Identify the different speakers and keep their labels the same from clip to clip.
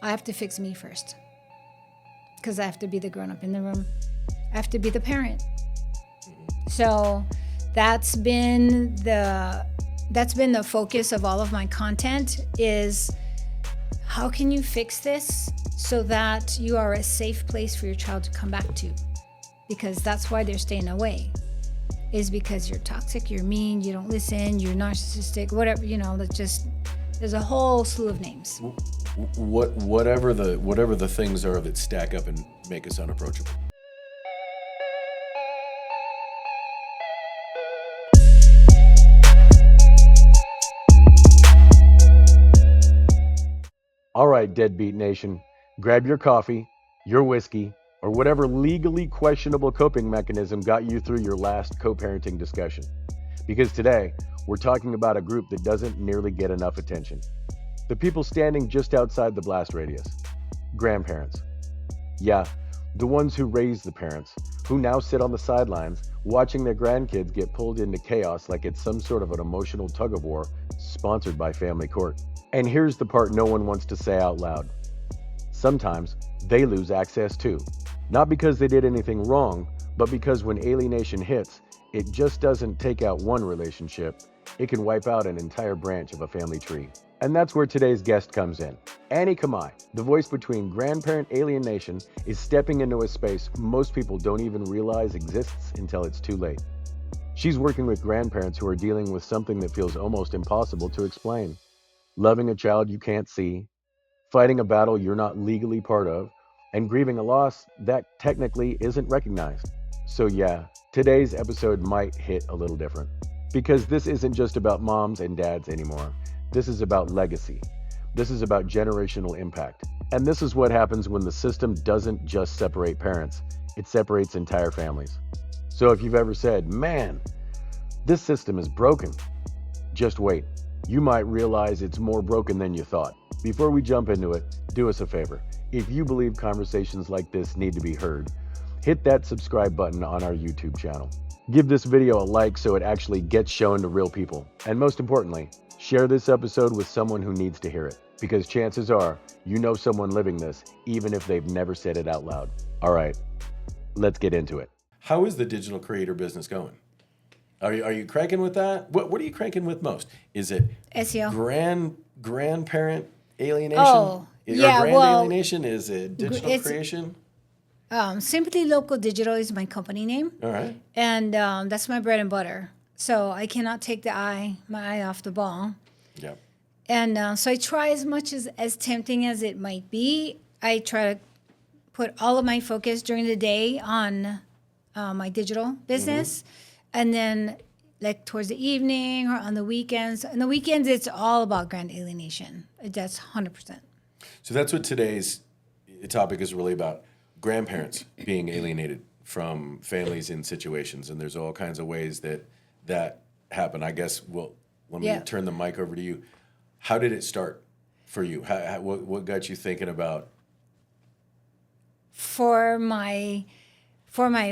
Speaker 1: I have to fix me first. Because I have to be the grown-up in the room. I have to be the parent. So that's been the focus of all of my content is how can you fix this so that you are a safe place for your child to come back to? Because that's why they're staying away. Is because you're toxic, you're mean, you don't listen, you're narcissistic, whatever, there's a whole slew of names.
Speaker 2: Whatever the things are that stack up and make us unapproachable. All right, Deadbeat Nation, grab your coffee, your whiskey, or whatever legally questionable coping mechanism got you through your last co-parenting discussion. Because today, we're talking about a group that doesn't nearly get enough attention. The people standing just outside the blast radius. Grandparents. Yeah, the ones who raised the parents, who now sit on the sidelines, watching their grandkids get pulled into chaos like it's some sort of an emotional tug-of-war sponsored by Family Court. And here's the part no one wants to say out loud. Sometimes they lose access too. Not because they did anything wrong, but because when alienation hits, it just doesn't take out one relationship. It can wipe out an entire branch of a family tree. And that's where today's guest comes in. Annie Kamai, the voice between grandparent alienation, is stepping into a space most people don't even realize exists until it's too late. She's working with grandparents who are dealing with something that feels almost impossible to explain. Loving a child you can't see, fighting a battle you're not legally part of, and grieving a loss that technically isn't recognized. So yeah, today's episode might hit a little different. Because this isn't just about moms and dads anymore. This is about legacy. This is about generational impact. And this is what happens when the system doesn't just separate parents, it separates entire families. So if you've ever said, man, this system is broken, just wait. You might realize it's more broken than you thought. Before we jump into it, do us a favor. If you believe conversations like this need to be heard, hit that subscribe button on our YouTube channel. Give this video a like so it actually gets shown to real people. And most importantly, share this episode with someone who needs to hear it. Because chances are, you know someone living this, even if they've never said it out loud. All right, let's get into it. How is the digital creator business going? Are you cranking with that? What are you cranking with most? Is it
Speaker 1: SEO?
Speaker 2: Grandparent alienation?
Speaker 1: Oh, yeah,
Speaker 2: alienation? Is it digital creation?
Speaker 1: Simply Local Digital is my company name.
Speaker 2: All right.
Speaker 1: And that's my bread and butter. So I cannot take my eye off the ball.
Speaker 2: Yep.
Speaker 1: And so I try as much as tempting as it might be. I try to put all of my focus during the day on my digital business. Mm-hmm. And then like towards the evening or on the weekends. On the weekends, it's all about grand alienation. That's 100%.
Speaker 2: So that's what today's topic is really about. Grandparents being alienated from families in situations. And there's all kinds of ways that happen. I guess, well, let me turn the mic over to you. How did it start for you? What got you thinking about?
Speaker 1: For my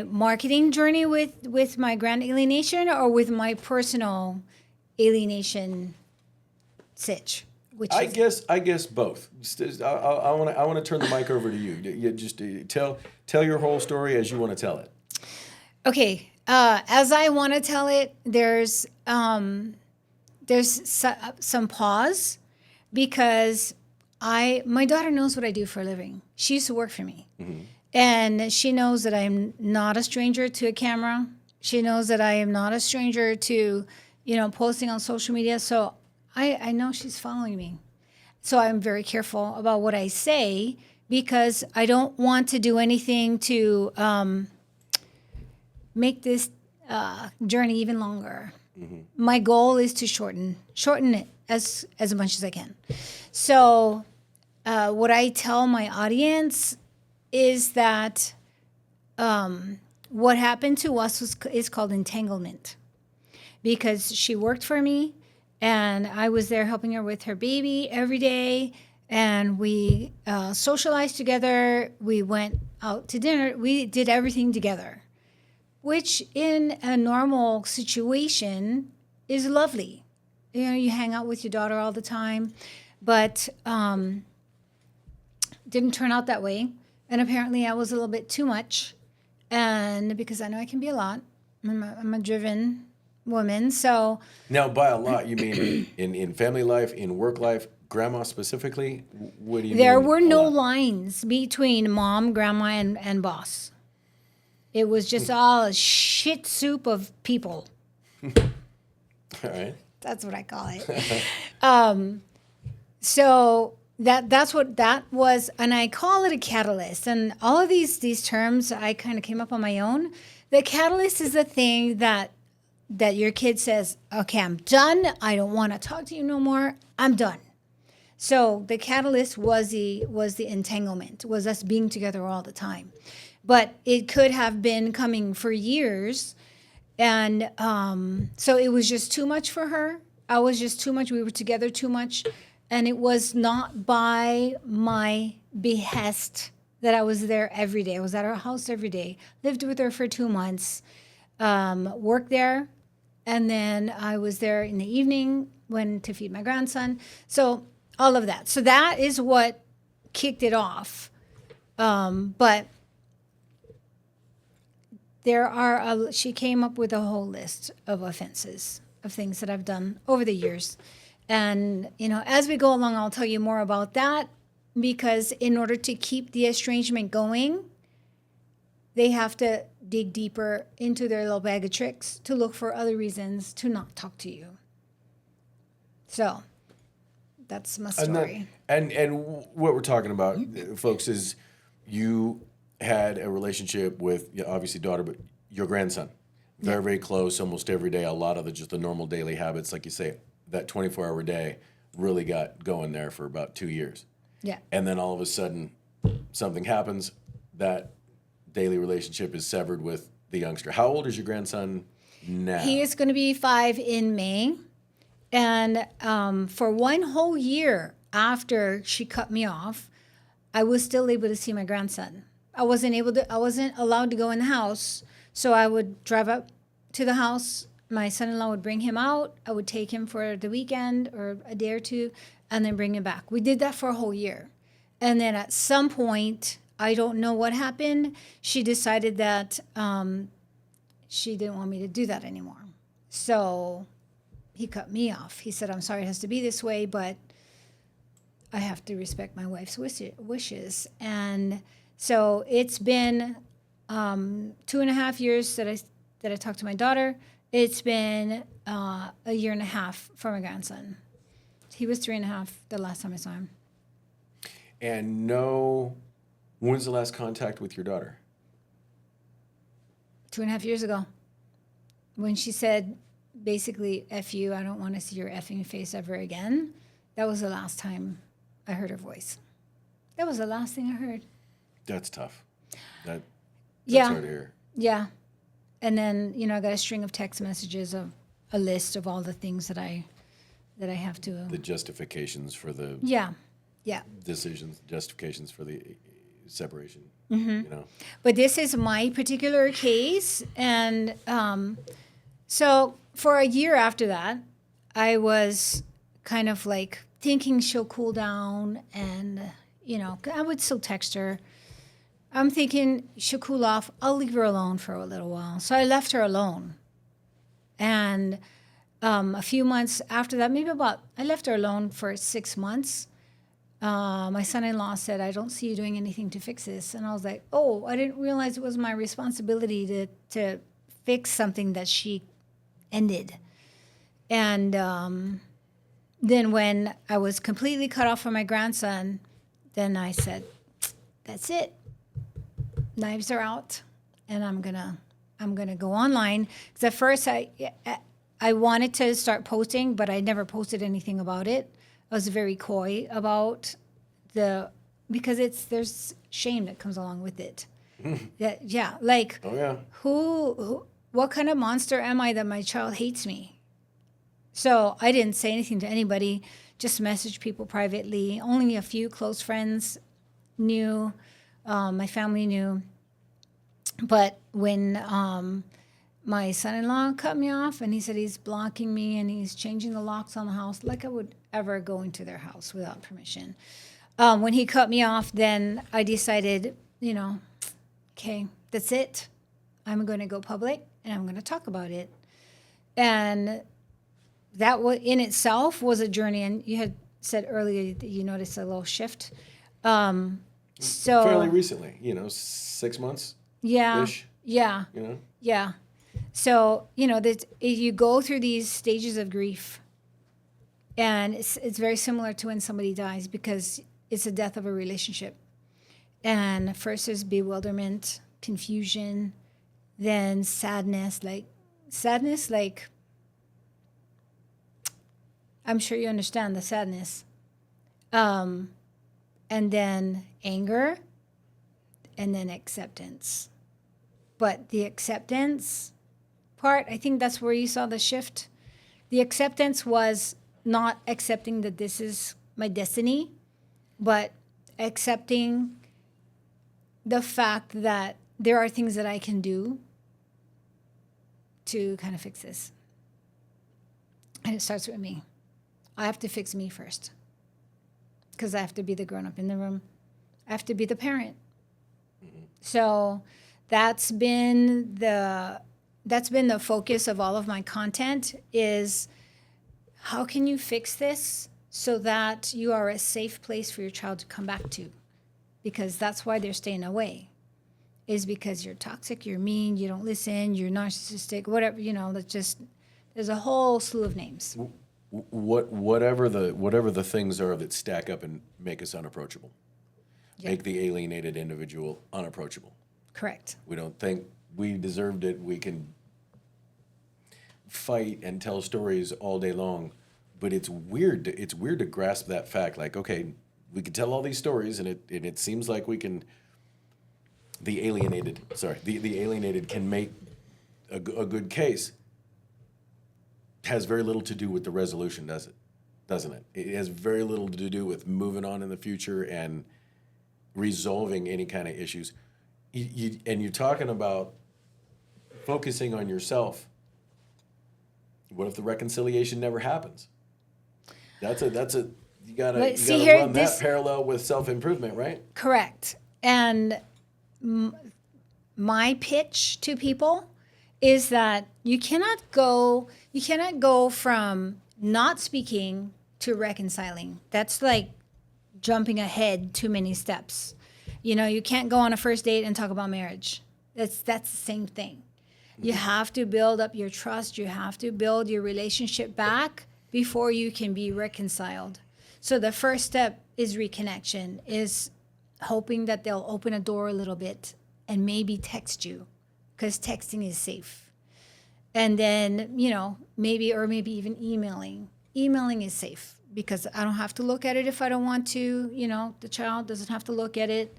Speaker 1: marketing journey with my grand alienation, or with my personal alienation sitch? I
Speaker 2: guess both. I want to turn the mic over to you. You just tell your whole story as you want to tell it.
Speaker 1: Okay, as I want to tell it, there's some pause, because my daughter knows what I do for a living. She used to work for me. Mm-hmm. And she knows that I am not a stranger to a camera. She knows that I am not a stranger to, posting on social media. So I know she's following me. So I'm very careful about what I say, because I don't want to do anything to make this journey even longer. Mm-hmm. My goal is to shorten it as much as I can. So what I tell my audience is that what happened to us is called entanglement, because she worked for me and I was there helping her with her baby every day, and we socialized together. We went out to dinner. We did everything together, which in a normal situation is lovely. You hang out with your daughter all the time, but didn't turn out that way. And apparently I was a little bit too much. And because I know I can be a lot, I'm a driven woman. So
Speaker 3: Now, by a lot, you mean in family life, in work life, grandma specifically? What do you
Speaker 1: there
Speaker 3: mean?
Speaker 1: were
Speaker 3: a
Speaker 1: no
Speaker 3: lot?
Speaker 1: lines between mom, grandma, and boss. It was just all a shit soup of people.
Speaker 3: All right.
Speaker 1: That's what I call it. So that's what that was, and I call it a catalyst. And all of these terms I kind of came up on my own. The catalyst is the thing that your kid says, "Okay, I'm done. I don't want to talk to you no more. I'm done." So the catalyst was the entanglement, was us being together all the time. But it could have been coming for years. And so it was just too much for her. I was just too much. We were together too much. And it was not by my behest that I was there every day. I was at her house every day, lived with her for 2 months, worked there. And then I was there in the evening to feed my grandson. So all of that. So that is what kicked it off. But she came up with a whole list of offenses, of things that I've done over the years. And, as we go along, I'll tell you more about that, because in order to keep the estrangement going, they have to dig deeper into their little bag of tricks to look for other reasons to not talk to you. So that's my story.
Speaker 3: And what we're talking about, folks, is you had a relationship with, obviously daughter, but your grandson. Very, very close, almost every day. A lot of just the normal daily habits, like you say, that 24-hour day really got going there for about 2 years.
Speaker 1: Yeah.
Speaker 3: And then all of a sudden, something happens, that daily relationship is severed with the youngster. How old is your grandson now?
Speaker 1: He is going to be 5 in May. And for 1 whole year after she cut me off, I was still able to see my grandson. I wasn't allowed to go in the house. So I would drive up to the house. My son-in-law would bring him out. I would take him for the weekend or a day or two and then bring him back. We did that for a whole year. And then at some point, I don't know what happened, she decided that she didn't want me to do that anymore. So he cut me off. He said, "I'm sorry it has to be this way, but I have to respect my wife's wishes." And so it's been 2.5 years that I talked to my daughter. It's been a year and a half for my grandson. He was 3.5 the last time I saw him.
Speaker 3: And when's the last contact with your daughter?
Speaker 1: 2.5 years ago, when she said, basically, "F you, I don't want to see your effing face ever again." That was the last time I heard her voice. That was the last thing I heard.
Speaker 3: That's tough. That's
Speaker 1: Yeah.
Speaker 3: hard to hear.
Speaker 1: Yeah. And then, I got a string of text messages of a list of all the things that I have to.
Speaker 3: The justifications for the
Speaker 1: Yeah.
Speaker 3: decisions, justifications for the separation.
Speaker 1: But this is my particular case. And so for a year after that, I was kind of like thinking she'll cool down. And, I would still text her. I'm thinking she'll cool off. I'll leave her alone for a little while. So I left her alone. And a few months after that, I left her alone for 6 months. My son-in-law said, "I don't see you doing anything to fix this." And I was like, "Oh, I didn't realize it was my responsibility to fix something that she ended." And then when I was completely cut off from my grandson, then I said, "That's it. Knives are out, and I'm gonna go online." Because at first I wanted to start posting, but I never posted anything about it. I was very coy about because there's shame that comes along with it. Like,
Speaker 3: Oh yeah.
Speaker 1: who what kind of monster am I that my child hates me? So I didn't say anything to anybody, just messaged people privately. Only a few close friends knew. My family knew. But when my son-in-law cut me off and he said he's blocking me and he's changing the locks on the house, like I would ever go into their house without permission. When he cut me off, then I decided, okay, that's it. I'm going to go public and I'm going to talk about it. And that in itself was a journey. And you had said earlier that you noticed a little shift. So
Speaker 3: fairly recently, 6 months.
Speaker 1: yeah,
Speaker 3: Ish.
Speaker 1: yeah, yeah. So that you go through these stages of grief, and it's very similar to when somebody dies because it's the death of a relationship. And first there's bewilderment, confusion, then sadness, like I'm sure you understand the sadness. And then anger, and then acceptance. But the acceptance part, I think that's where you saw the shift. The acceptance was not accepting that this is my destiny, but accepting the fact that there are things that I can do to kind of fix this. And it starts with me. I have to fix me first, because I have to be the grown-up in the room. I have to be the parent. So that's been the focus of all of my content is how can you fix this so that you are a safe place for your child to come back to? Because that's why they're staying away, is because you're toxic, you're mean, you don't listen, you're narcissistic, whatever, there's a whole slew of names.
Speaker 3: Whatever the things are that stack up and make us unapproachable, make the alienated individual unapproachable.
Speaker 1: Correct.
Speaker 3: We don't think we deserved it. We can fight and tell stories all day long, but it's weird. It's weird to grasp that fact. Like, okay, we can tell all these stories, and it seems like we can. The alienated can make a good case. Has very little to do with the resolution, doesn't it? It has very little to do with moving on in the future and resolving any kind of issues. And you're talking about focusing on yourself. What if the reconciliation never happens? That's a you gotta run that parallel with self-improvement, right?
Speaker 1: Correct. And my pitch to people is that you cannot go from not speaking to reconciling. That's like jumping ahead too many steps. You can't go on a first date and talk about marriage. That's the same thing. You have to build up your trust. You have to build your relationship back before you can be reconciled. So the first step is reconnection, is hoping that they'll open a door a little bit and maybe text you, because texting is safe. And then, maybe even emailing. Emailing is safe because I don't have to look at it if I don't want to. The child doesn't have to look at it.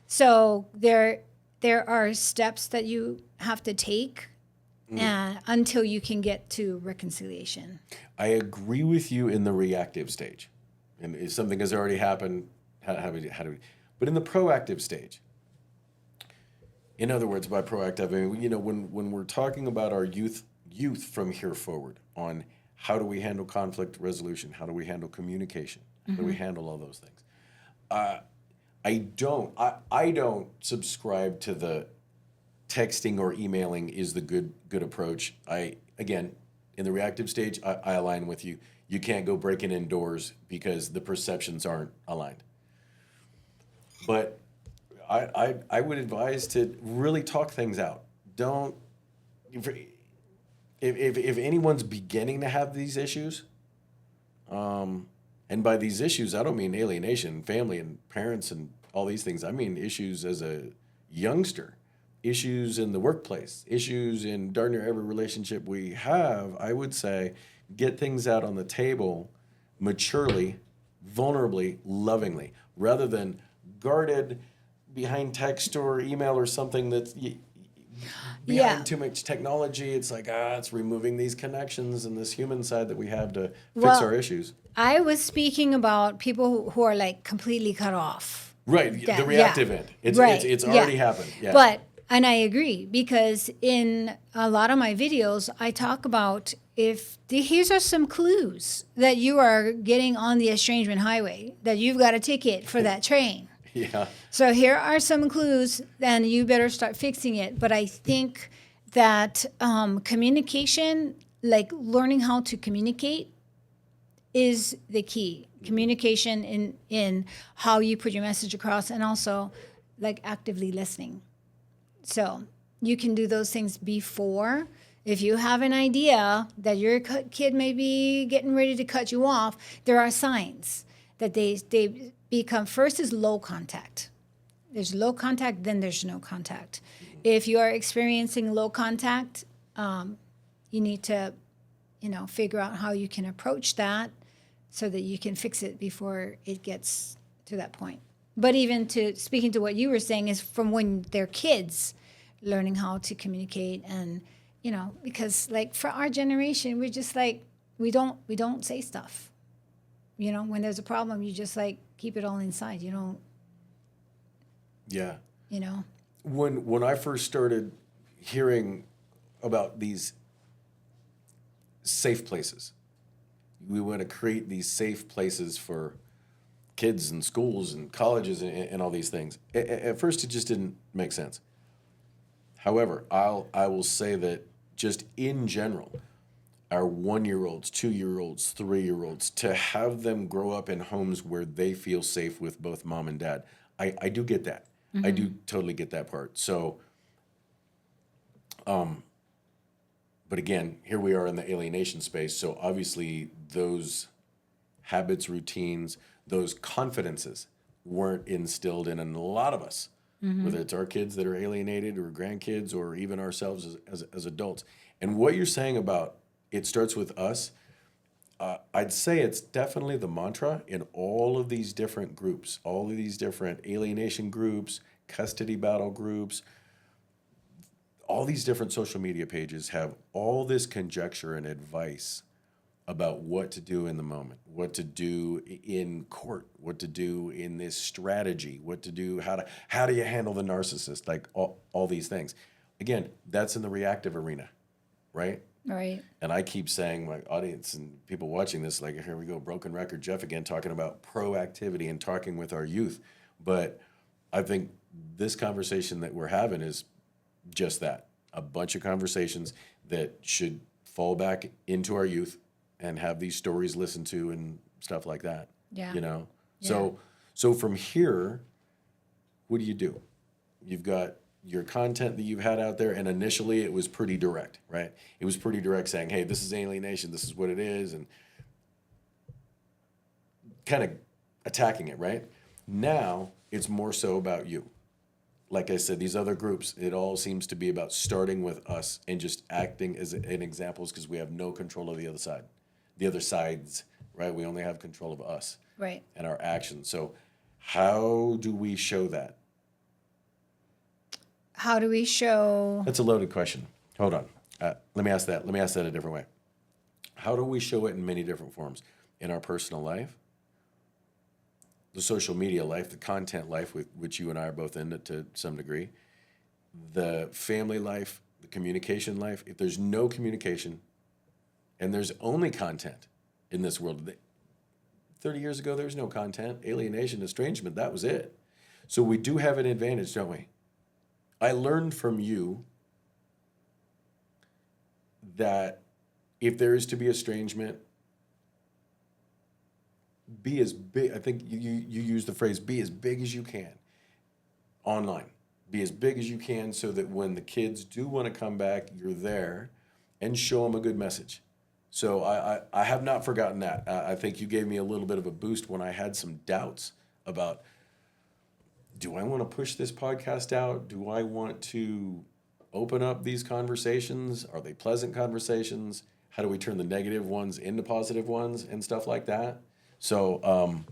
Speaker 1: So there are steps that you have to take until you can get to reconciliation.
Speaker 3: I agree with you in the reactive stage. And if something has already happened, how do we? But in the proactive stage, in other words, by proactive, I mean, when we're talking about our youth from here forward on how do we handle conflict resolution, how do we handle communication, how do we handle all those things, I don't subscribe to the texting or emailing is the good approach. Again, in the reactive stage, I align with you. You can't go breaking in doors because the perceptions aren't aligned. But I would advise to really talk things out. Don't if anyone's beginning to have these issues, and by these issues I don't mean alienation, family and parents and all these things. I mean issues as a youngster, issues in the workplace, issues in darn near every relationship we have. I would say get things out on the table maturely, vulnerably, lovingly, rather than guarded behind text or email or something that's behind too much technology. It's like, it's removing these connections and this human side that we have to fix our issues.
Speaker 1: I was speaking about people who are like completely cut off.
Speaker 3: Right, the reactive end. It's already happened. Yeah.
Speaker 1: And I agree, because in a lot of my videos, I talk about here's are some clues that you are getting on the estrangement highway, that you've got a ticket for that train.
Speaker 3: Yeah.
Speaker 1: So here are some clues, then you better start fixing it. But I think that communication, like learning how to communicate, is the key. Communication in how you put your message across, and also like actively listening. So you can do those things before. If you have an idea that your kid may be getting ready to cut you off, there are signs that they become. First is low contact. There's low contact, then there's no contact. If you are experiencing low contact, you need to, figure out how you can approach that so that you can fix it before it gets to that point. But even speaking to what you were saying is from when they're kids, learning how to communicate, and because like for our generation, we're just like we don't say stuff. When there's a problem, you just like keep it all inside. You don't.
Speaker 3: Yeah.
Speaker 1: You know.
Speaker 3: When I first started hearing about these safe places, we want to create these safe places for kids and schools and colleges and all these things. At first, it just didn't make sense. However, I will say that just in general, our 1-year-olds, 2-year-olds, 3-year-olds, to have them grow up in homes where they feel safe with both mom and dad, I do get that. I do totally get that part. So, but again, here we are in the alienation space. So obviously those habits, routines, those confidences weren't instilled in a lot of us, whether it's our kids that are alienated or grandkids or even ourselves as adults. And what you're saying about it starts with us, I'd say it's definitely the mantra in all of these different groups, all of these different alienation groups, custody battle groups. All these different social media pages have all this conjecture and advice about what to do in the moment, what to do in court, what to do in this strategy, what to do, how do you handle the narcissist, like all these things. Again, that's in the reactive arena, right?
Speaker 1: Right.
Speaker 3: And I keep saying, my audience and people watching this, like, here we go, broken record, Jeff again, talking about proactivity and talking with our youth. But I think this conversation that we're having is just that, a bunch of conversations that should fall back into our youth and have these stories listened to and stuff like that.
Speaker 1: Yeah.
Speaker 3: Yeah. So from here, what do? You've got your content that you've had out there, and initially it was pretty direct, right? It was pretty direct, saying, hey, this is alienation, this is what it is, and kind of attacking it, right? Now it's more so about you. Like I said, these other groups, it all seems to be about starting with us and just acting as an examples, because we have no control of the other side. The other sides, right? We only have control of us.
Speaker 1: Right.
Speaker 3: And our actions. So how do we show that?
Speaker 1: How do we show?
Speaker 3: That's a loaded question. Hold on. Let me ask that. Let me ask that a different way. How do we show it in many different forms? In our personal life, the social media life, the content life, which you and I are both in to some degree, the family life, the communication life. If there's no communication and there's only content in this world, 30 years ago, there was no content, alienation, estrangement, that was it. So we do have an advantage, don't we? I learned from you that if there is to be estrangement, be as big. I think you use the phrase, be as big as you can online. Be as big as you can so that when the kids do want to come back, you're there and show them a good message. So I have not forgotten that. I think you gave me a little bit of a boost when I had some doubts about, do I want to push this podcast out? Do I want to open up these conversations? Are they pleasant conversations? How do we turn the negative ones into positive ones and stuff like that? So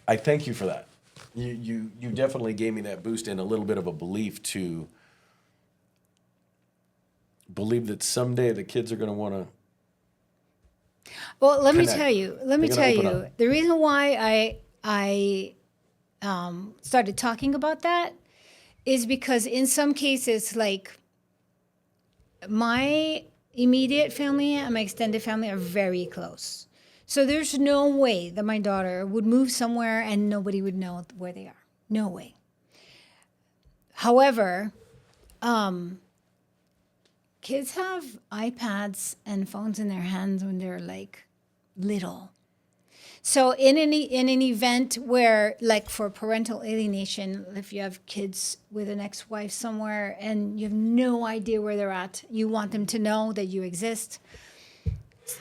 Speaker 3: I thank you for that. You definitely gave me that boost and a little bit of a belief to believe that someday the kids are going to want to.
Speaker 1: Well, let me
Speaker 3: connect.
Speaker 1: tell you. The reason why I started talking about that is because in some cases, like my immediate family and my extended family are very close. So there's no way that my daughter would move somewhere and nobody would know where they are. No way. However, kids have iPads and phones in their hands when they're like little. So in an event where, like for parental alienation, if you have kids with an ex-wife somewhere and you have no idea where they're at, you want them to know that you exist.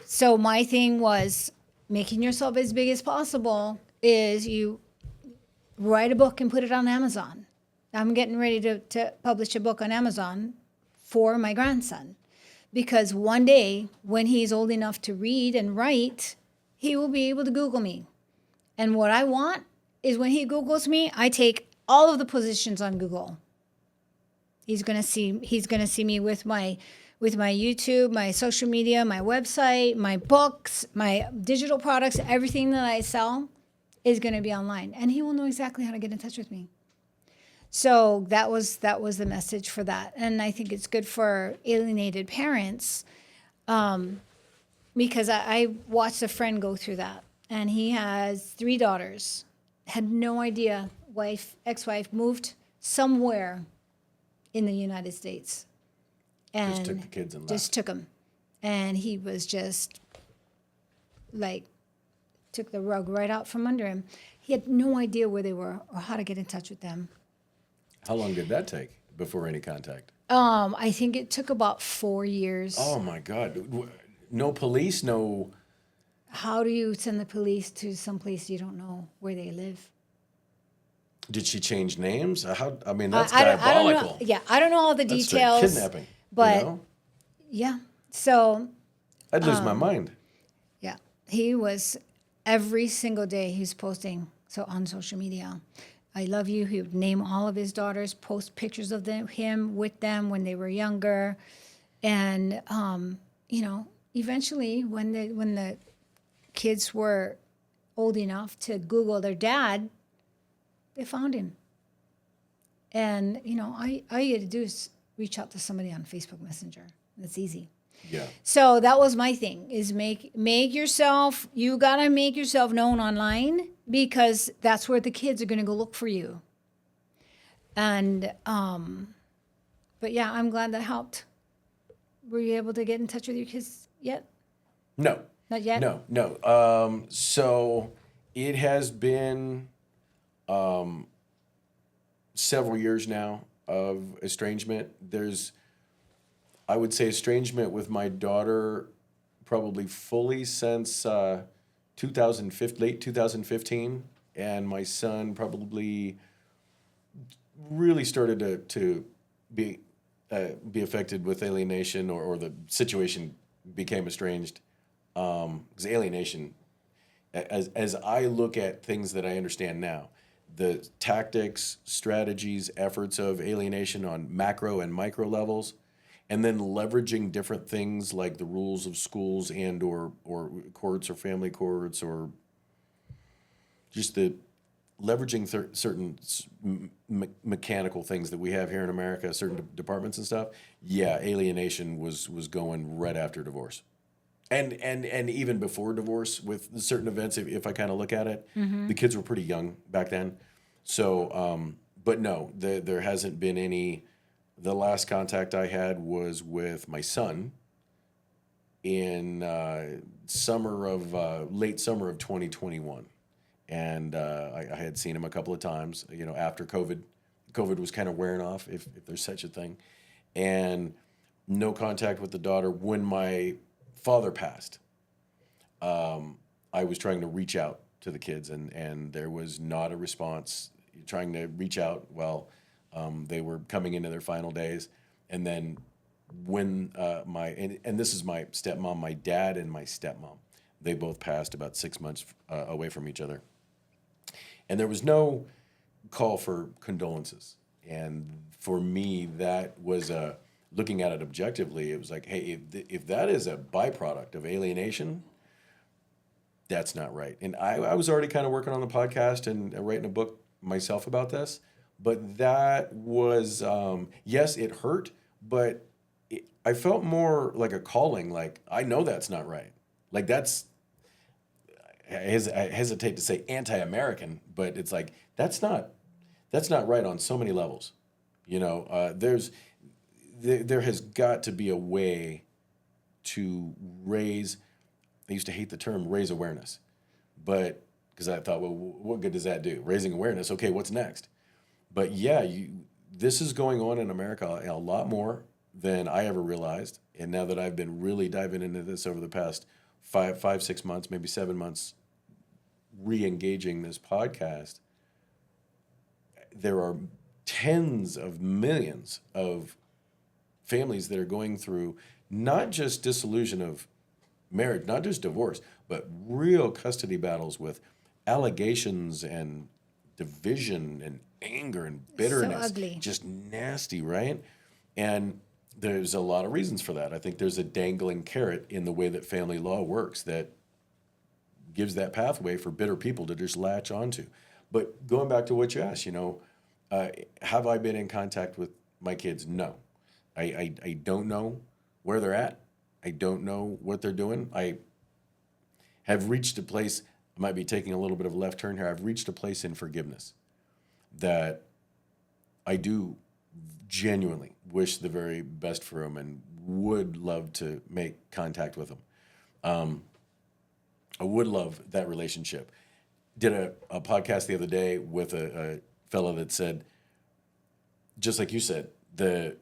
Speaker 1: So my thing was making yourself as big as possible is you write a book and put it on Amazon. I'm getting ready to publish a book on Amazon for my grandson because one day when he's old enough to read and write, he will be able to Google me. And what I want is when he Googles me, I take all of the positions on Google. He's gonna see me with my YouTube, my social media, my website, my books, my digital products, everything that I sell is gonna be online. And he will know exactly how to get in touch with me. So that was the message for that. And I think it's good for alienated parents. Because I watched a friend go through that, and he has 3 daughters, had no idea ex-wife moved somewhere in the United States. And
Speaker 3: Just took the kids and left.
Speaker 1: just took them. And he was just like, took the rug right out from under him. He had no idea where they were or how to get in touch with them.
Speaker 3: How long did that take before any contact?
Speaker 1: I think it took about 4 years.
Speaker 3: Oh my God. No police, no.
Speaker 1: How do you send the police to some place you don't know where they live?
Speaker 3: Did she change names? How? I mean, that's
Speaker 1: I don't
Speaker 3: diabolical.
Speaker 1: know. Yeah, I don't know all the
Speaker 3: That's straight
Speaker 1: details.
Speaker 3: kidnapping.
Speaker 1: But
Speaker 3: you know?
Speaker 1: yeah, so
Speaker 3: I'd lose my mind.
Speaker 1: yeah, he was every single day he was posting on social media. I love you. He would name all of his daughters, post pictures of him with them when they were younger, and eventually when the kids were old enough to Google their dad, they found him. And all you had to do is reach out to somebody on Facebook Messenger. That's easy.
Speaker 3: Yeah.
Speaker 1: So that was my thing: is make yourself. You gotta make yourself known online because that's where the kids are gonna go look for you. And but yeah, I'm glad that helped. Were you able to get in touch with your kids yet?
Speaker 3: No.
Speaker 1: Not yet?
Speaker 3: No. So it has been several years now of estrangement. There's, I would say, estrangement with my daughter probably fully since late 2015, and my son probably really started to be affected with alienation, or the situation became estranged. Because alienation, as I look at things that I understand now, the tactics, strategies, efforts of alienation on macro and micro levels, and then leveraging different things like the rules of schools and or courts or family courts, or just the leveraging certain mechanical things that we have here in America, certain departments and stuff. Yeah, alienation was going right after divorce. And even before divorce with certain events, if I kind of look at it, the kids were pretty young back then. So, but no, there hasn't been any. The last contact I had was with my son in late summer of 2021. And I had seen him a couple of times, after COVID. COVID was kind of wearing off, if there's such a thing. And no contact with the daughter. When my father passed, I was trying to reach out to the kids, and there was not a response. Trying to reach out, they were coming into their final days. And then when and this is my stepmom, my dad and my stepmom, they both passed about 6 months away from each other. And there was no call for condolences. And for me, that was looking at it objectively, it was like, hey, if that is a byproduct of alienation, that's not right. And I was already kind of working on the podcast and writing a book myself about this. But that was, yes, it hurt, but I felt more like a calling. Like, I know that's not right. Like, I hesitate to say anti-American, but it's like that's not right on so many levels. There has got to be a way to raise. I used to hate the term raise awareness, but because I thought, well, what good does that do? Raising awareness. Okay, what's next? But yeah, this is going on in America a lot more than I ever realized. And now that I've been really diving into this over the past 6 months, maybe 7 months, re-engaging this podcast, there are tens of millions of families that are going through not just dissolution of marriage, not just divorce, but real custody battles with allegations and division and anger and bitterness.
Speaker 1: ugly.
Speaker 3: Just nasty, right? And there's a lot of reasons for that. I think there's a dangling carrot in the way that family law works that gives that pathway for bitter people to just latch onto. But going back to what you asked, have I been in contact with my kids? No. I don't know where they're at. I don't know what they're doing. I have reached a place, I might be taking a little bit of a left turn here. I've reached a place in forgiveness that I do genuinely wish the very best for them and would love to make contact with them. I would love that relationship. Did a podcast the other day with a fellow that said, just like you said, the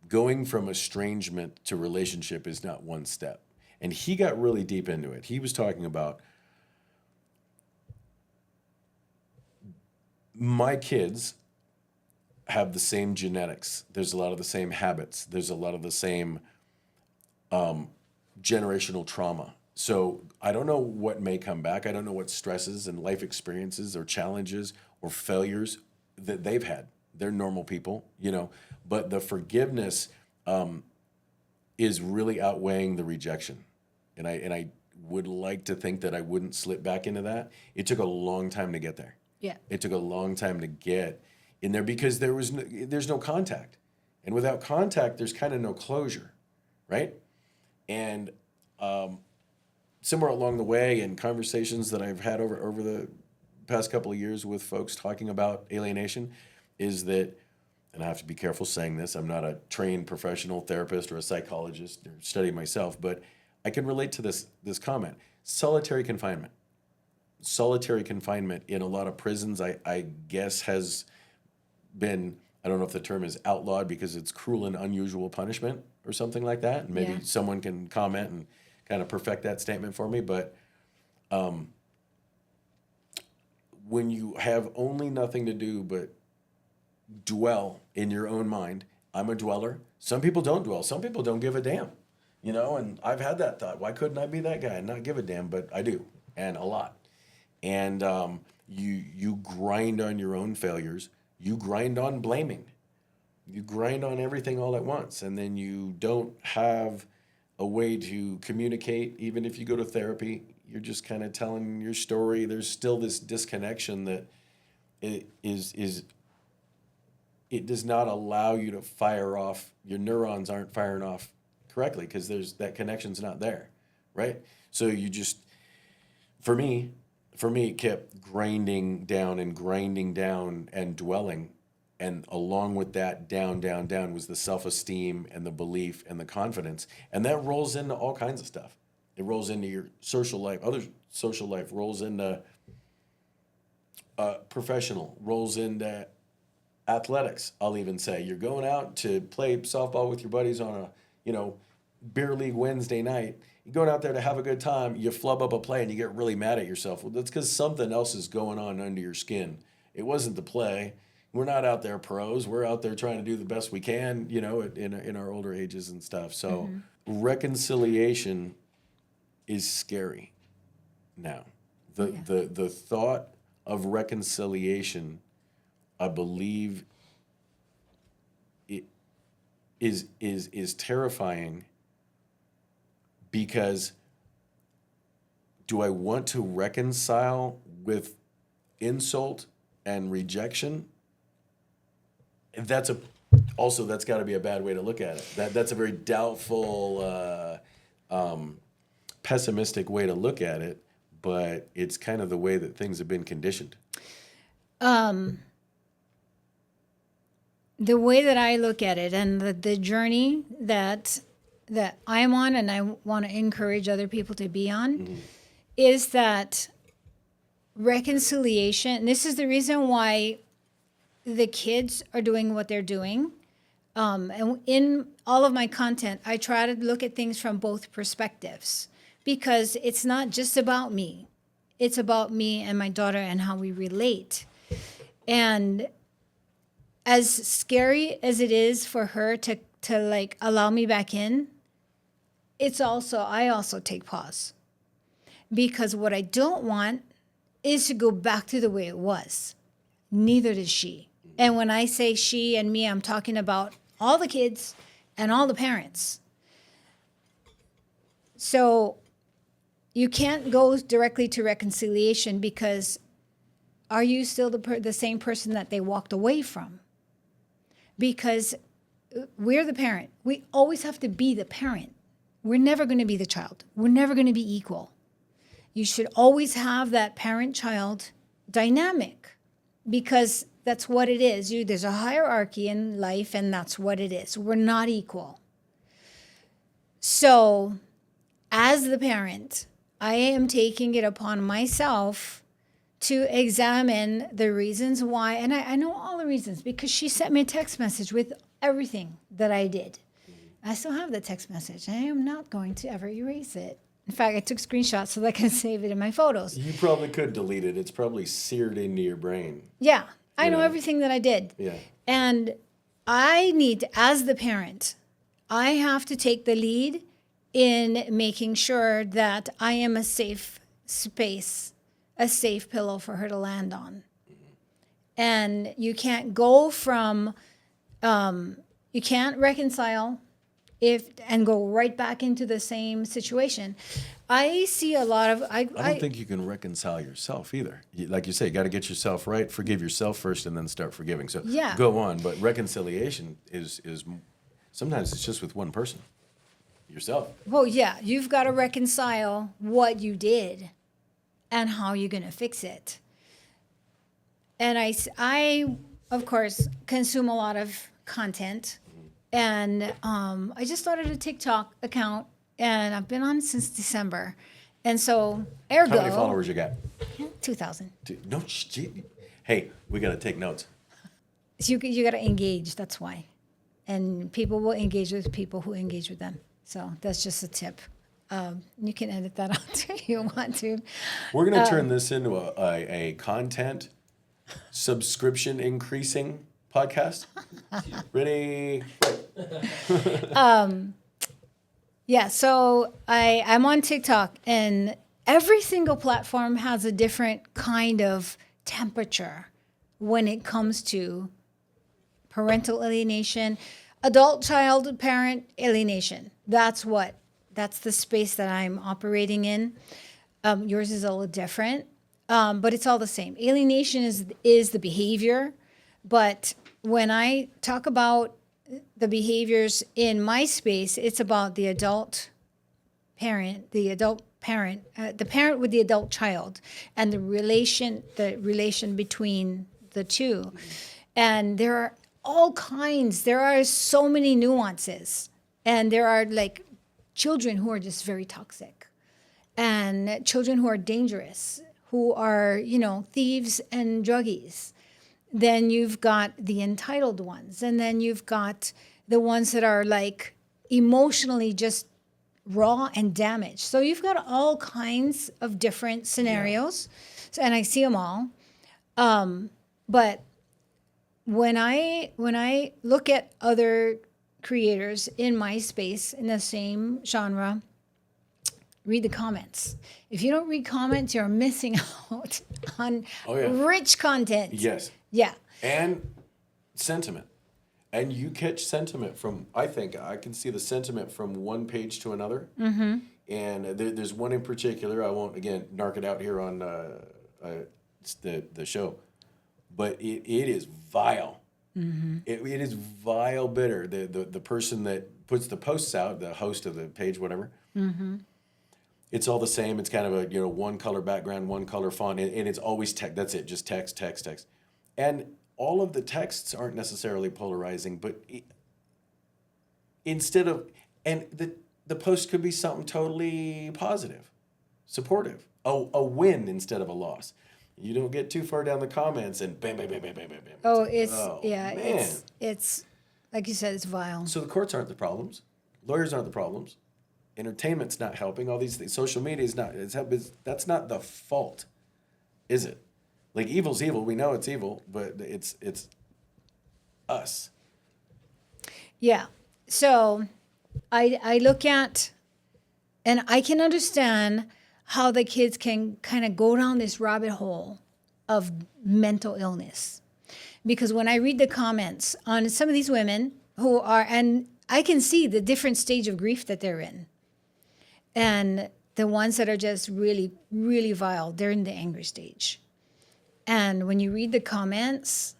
Speaker 3: going from estrangement to relationship is not one step. And he got really deep into it. He was talking about my kids have the same genetics. There's a lot of the same habits. There's a lot of the same generational trauma. So I don't know what may come back. I don't know what stresses and life experiences or challenges or failures that they've had. They're normal people, but the forgiveness is really outweighing the rejection. And I would like to think that I wouldn't slip back into that. It took a long time to get there.
Speaker 1: Yeah.
Speaker 3: It took a long time to get in there because there's no contact. And without contact, there's kind of no closure, right? And somewhere along the way in conversations that I've had over the past couple of years with folks talking about alienation is that, and I have to be careful saying this, I'm not a trained professional therapist or a psychologist or study myself, but I can relate to this comment. Solitary confinement. Solitary confinement in a lot of prisons, I guess, has been, I don't know if the term is outlawed because it's cruel and unusual punishment or something like that. And maybe someone can comment and kind of perfect that statement for me. But when you have only nothing to do but dwell in your own mind, I'm a dweller. Some people don't dwell. Some people don't give a damn, and I've had that thought. Why couldn't I be that guy and not give a damn? But I do, and a lot. And you grind on your own failures. You grind on blaming. You grind on everything all at once. And then you don't have a way to communicate. Even if you go to therapy, you're just kind of telling your story. There's still this disconnection that it does not allow you to fire off. Your neurons aren't firing off correctly because that connection's not there, right? So you just, for me, it kept grinding down and dwelling. And along with that, down was the self-esteem and the belief and the confidence. And that rolls into all kinds of stuff. It rolls into your social life, other social life, rolls into professional, rolls into athletics. I'll even say you're going out to play softball with your buddies on a, beer league Wednesday night. You're going out there to have a good time. You flub up a play and you get really mad at yourself. Well, that's because something else is going on under your skin. It wasn't the play. We're not out there pros. We're out there trying to do the best we can, in our older ages and stuff. So reconciliation is scary now. The thought of reconciliation, I believe, it is terrifying because do I want to reconcile with insult and rejection? That's a also that's got to be a bad way to look at it. That's a very doubtful, pessimistic way to look at it, but it's kind of the way that things have been conditioned.
Speaker 1: The way that I look at it and the journey that I'm on and I want to encourage other people to be on is that reconciliation. And this is the reason why the kids are doing what they're doing. And in all of my content, I try to look at things from both perspectives because it's not just about me. It's about me and my daughter and how we relate. And as scary as it is for her to like allow me back in, I also take pause. Because what I don't want is to go back to the way it was. Neither does she. And when I say she and me, I'm talking about all the kids and all the parents. So you can't go directly to reconciliation because are you still the same person that they walked away from? Because we're the parent. We always have to be the parent. We're never going to be the child. We're never going to be equal. You should always have that parent-child dynamic because that's what it is. There's a hierarchy in life, and that's what it is. We're not equal. So, as the parent, I am taking it upon myself to examine the reasons why, and I know all the reasons because she sent me a text message with everything that I did. I still have the text message. I am not going to ever erase it. In fact, I took screenshots so that I can save it in my photos.
Speaker 3: You probably could delete it. It's probably seared into your brain.
Speaker 1: Yeah, I know everything that I did.
Speaker 3: Yeah.
Speaker 1: And I need, as the parent, I have to take the lead in making sure that I am a safe space, a safe pillow for her to land on. And you can't go from, you can't reconcile and go right back into the same situation. I see a lot of,
Speaker 3: I don't think you can reconcile yourself either. Like you say, you got to get yourself right, forgive yourself first, and then start forgiving. So
Speaker 1: Yeah.
Speaker 3: go on. But reconciliation is sometimes it's just with one person, yourself.
Speaker 1: well, yeah, you've got to reconcile what you did and how you're going to fix it. And I, of course, consume a lot of content. And I just started a TikTok account, and I've been on it since December. And so, ergo...
Speaker 3: How many followers you got?
Speaker 1: 2,000.
Speaker 3: No, hey, we got to take notes.
Speaker 1: So you got to engage, that's why. And people will engage with people who engage with them. So that's just a tip. You can edit that out if you want to.
Speaker 3: We're going to turn this into a content subscription increasing podcast. Ready? Right.
Speaker 1: Yeah, so I'm on TikTok, and every single platform has a different kind of temperature when it comes to parental alienation, adult child parent alienation. That's the space that I'm operating in. Yours is a little different, but it's all the same. Alienation is the behavior, but when I talk about the behaviors in my space, it's about the parent with the adult child, and the relation between the two. And there are all kinds. There are so many nuances, and there are like children who are just very toxic, and children who are dangerous, who are thieves and druggies. Then you've got the entitled ones. And then you've got the ones that are like emotionally just raw and damaged. So you've got all kinds of different scenarios. So, and I see them all. But when I look at other creators in my space in the same genre, read the comments. If you don't read comments, you're missing out on rich content.
Speaker 3: Yes.
Speaker 1: Yeah.
Speaker 3: And sentiment. And you catch sentiment from, I think, I can see the sentiment from one page to another. Mm-hmm. And there's one in particular, I won't, again, narc it out here on the show, but it is vile. It is vile bitter. The person that puts the posts out, the host of the page, whatever, it's all the same. It's kind of a one color background, one color font, and it's always text. That's it, just text, text, text. And all of the texts aren't necessarily polarizing, but instead of, and the post could be something totally positive, supportive, a win instead of a loss. You don't get too far down the comments and bam, bam, bam, bam, bam, bam, bam.
Speaker 1: Oh,
Speaker 3: Man.
Speaker 1: it's like you said, it's vile.
Speaker 3: So the courts aren't the problems. Lawyers aren't the problems. Entertainment's not helping. All these things. Social media is not. That's not the fault, is it? Like evil's evil. We know it's evil, but it's us.
Speaker 1: Yeah. So I look at, and I can understand how the kids can kind of go down this rabbit hole of mental illness. Because when I read the comments on some of these women who are, and I can see the different stage of grief that they're in. And the ones that are just really, really vile, they're in the angry stage. And when you read the comments,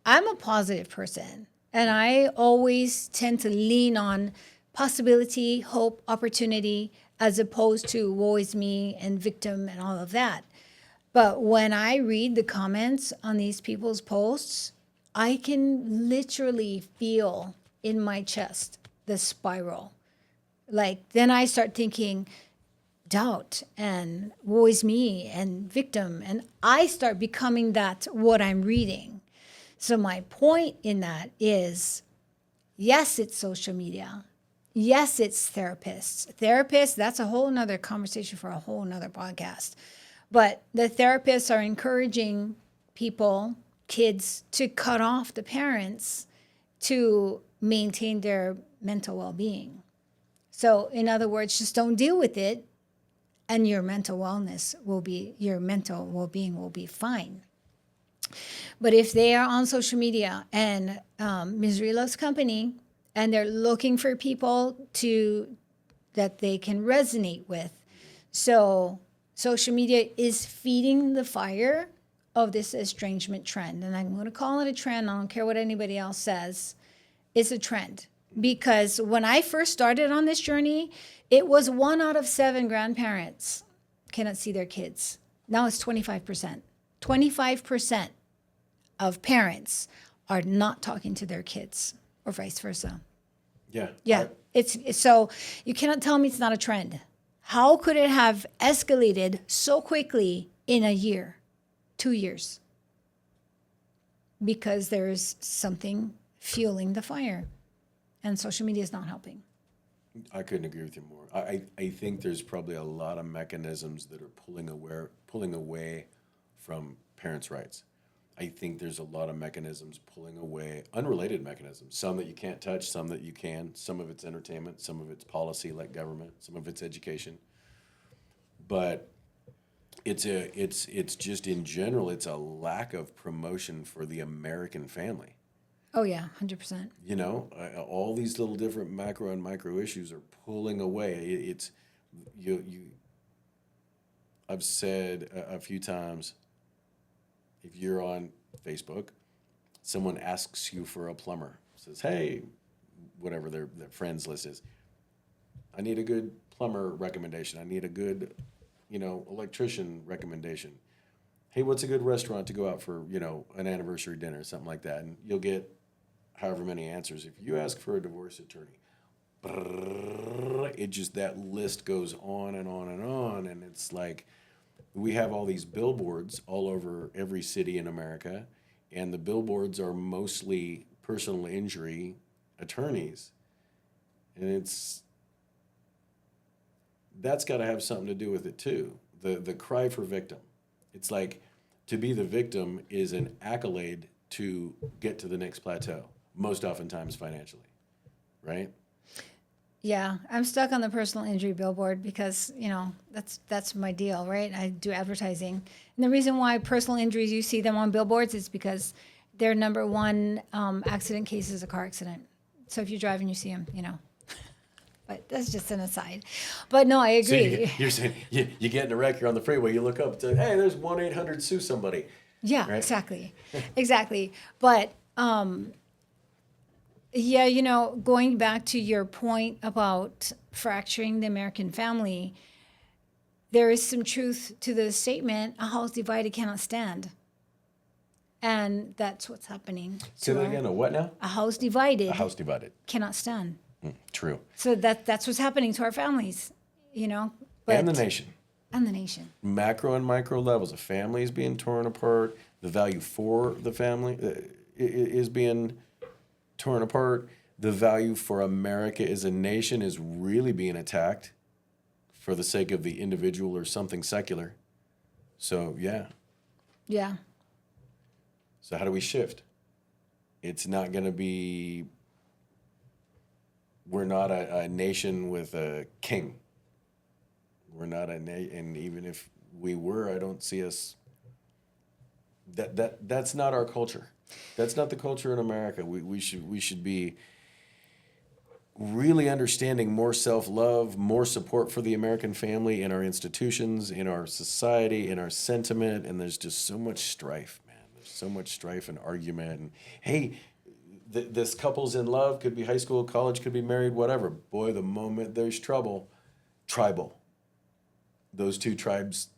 Speaker 1: I'm a positive person. And I always tend to lean on possibility, hope, opportunity, as opposed to woe is me and victim and all of that. But when I read the comments on these people's posts, I can literally feel in my chest the spiral. Like, then I start thinking doubt and woe is me and victim. And I start becoming that what I'm reading. So my point in that is, yes, it's social media. Yes, it's therapists. Therapists, that's a whole nother conversation for a whole nother podcast. But the therapists are encouraging people, kids, to cut off the parents to maintain their mental well-being. So in other words, just don't deal with it and your mental well-being will be fine. But if they are on social media and Misery Loves Company, and they're looking for people that they can resonate with. So social media is feeding the fire of this estrangement trend. And I'm going to call it a trend. I don't care what anybody else says. It's a trend. Because when I first started on this journey, it was 1 out of 7 grandparents cannot see their kids. Now it's 25%. 25% of parents are not talking to their kids, or vice versa.
Speaker 3: Yeah.
Speaker 1: Yeah. It's so you cannot tell me it's not a trend. How could it have escalated so quickly in a year, 2 years? Because there's something fueling the fire. And social media is not helping.
Speaker 3: I couldn't agree with you more. I think there's probably a lot of mechanisms that are pulling away from parents' rights. I think there's a lot of mechanisms pulling away, unrelated mechanisms, some that you can't touch, some that you can. Some of it's entertainment, some of it's policy like government, some of it's education. But it's just in general, it's a lack of promotion for the American family.
Speaker 1: Oh yeah, 100%.
Speaker 3: You know, all these little different macro and micro issues are pulling away. It's you. I've said a few times, if you're on Facebook, someone asks you for a plumber, says, "Hey," whatever their friends list is. I need a good plumber recommendation. I need a good, electrician recommendation. Hey, what's a good restaurant to go out for, an anniversary dinner, something like that, and you'll get however many answers. If you ask for a divorce attorney, that list goes on and on and on, and it's like we have all these billboards all over every city in America, and the billboards are mostly personal injury attorneys, and that's got to have something to do with it too. The cry for victim. It's like to be the victim is an accolade to get to the next plateau, most oftentimes financially, right?
Speaker 1: Yeah, I'm stuck on the personal injury billboard because, that's my deal, right? I do advertising. And the reason why personal injuries, you see them on billboards is because their number one accident case is a car accident. So if you drive and you see them, But that's just an aside. But no, I agree.
Speaker 3: So you're saying you get in a wreck, you're on the freeway, you look up, hey, there's 1-800-SUE somebody.
Speaker 1: Yeah,
Speaker 3: Right?
Speaker 1: exactly. Exactly. But yeah, you know, going back to your point about fracturing the American family, there is some truth to the statement, a house divided cannot stand. And that's what's happening
Speaker 3: Say
Speaker 1: to
Speaker 3: that
Speaker 1: our,
Speaker 3: again. A what now?
Speaker 1: a house divided
Speaker 3: A house divided.
Speaker 1: cannot stand.
Speaker 3: True.
Speaker 1: So that's what's happening to our families, you know.
Speaker 3: And the nation.
Speaker 1: And the nation.
Speaker 3: Macro and micro levels. A family is being torn apart. The value for the family is being torn apart. The value for America as a nation is really being attacked for the sake of the individual or something secular. So, yeah.
Speaker 1: Yeah.
Speaker 3: So, how do we shift? It's not going to be, we're not a nation with a king. We're not and even if we were, I don't see us. That's not our culture. That's not the culture in America. We should be really understanding more self-love, more support for the American family in our institutions, in our society, in our sentiment, and there's just so much strife, man. There's so much strife and argument. And hey, this couple's in love, could be high school, college, could be married, whatever. Boy, the moment there's trouble, tribal. Those two tribes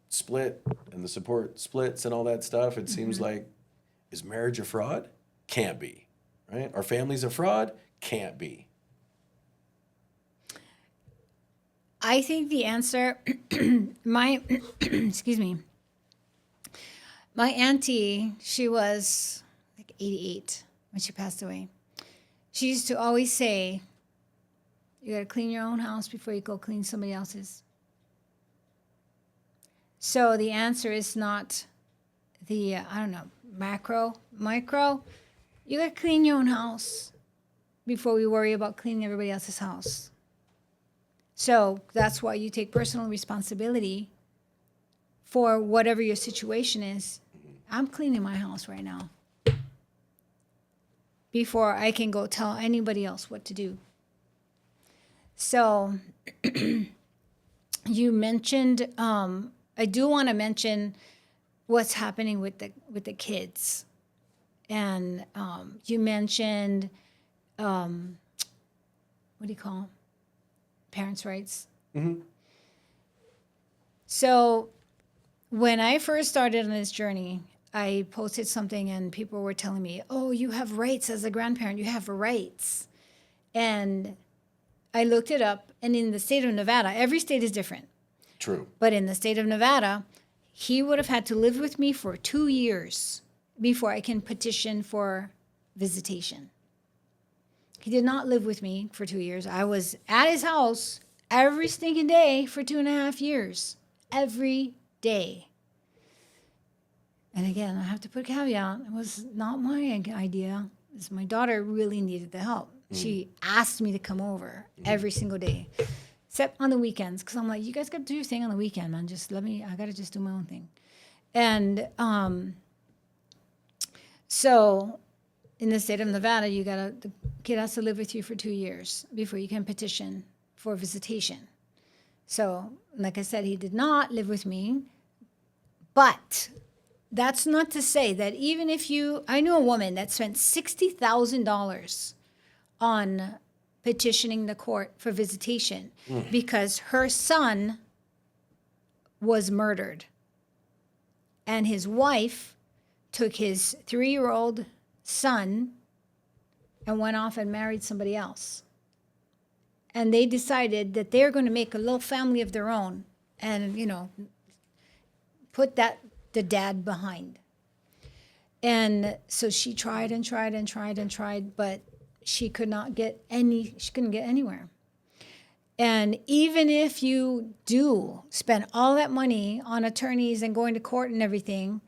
Speaker 3: split and the support splits and all that stuff. It seems like, is marriage a fraud? Can't be, right? Are families a fraud? Can't be.
Speaker 1: I think the answer, my, excuse me, my auntie, she was like 88 when she passed away. She used to always say, you got to clean your own house before you go clean somebody else's. So the answer is not the, I don't know, macro, micro. You got to clean your own house before we worry about cleaning everybody else's house. So that's why you take personal responsibility for whatever your situation is. I'm cleaning my house right now before I can go tell anybody else what to do. So you mentioned, I do want to mention what's happening with the kids. And you mentioned, what do you call them? Parents' rights.
Speaker 3: Mm-hmm.
Speaker 1: So when I first started on this journey, I posted something and people were telling me, oh, you have rights as a grandparent. You have rights. And I looked it up. And in the state of Nevada, every state is different.
Speaker 3: True.
Speaker 1: But in the state of Nevada, he would have had to live with me for 2 years before I can petition for visitation. He did not live with me for 2 years. I was at his house every stinking day for 2.5 years. Every day. And again, I have to put a caveat. It was not my idea. It was my daughter really needed the help. She asked me to come over every single day, except on the weekends. Because I'm like, you guys got to do your thing on the weekend, man. Just let me, I got to just do my own thing. And so in the state of Nevada, the kid has to live with you for 2 years before you can petition for visitation. So, like I said, he did not live with me, but that's not to say that even if I knew a woman that spent $60,000 on petitioning the court for visitation because her son was murdered. And his wife took his 3-year-old son and went off and married somebody else. And they decided that they're going to make a little family of their own and, put the dad behind. And so she tried and tried and tried and tried, but she couldn't get anywhere. And even if you do spend all that money on attorneys and going to court and everything,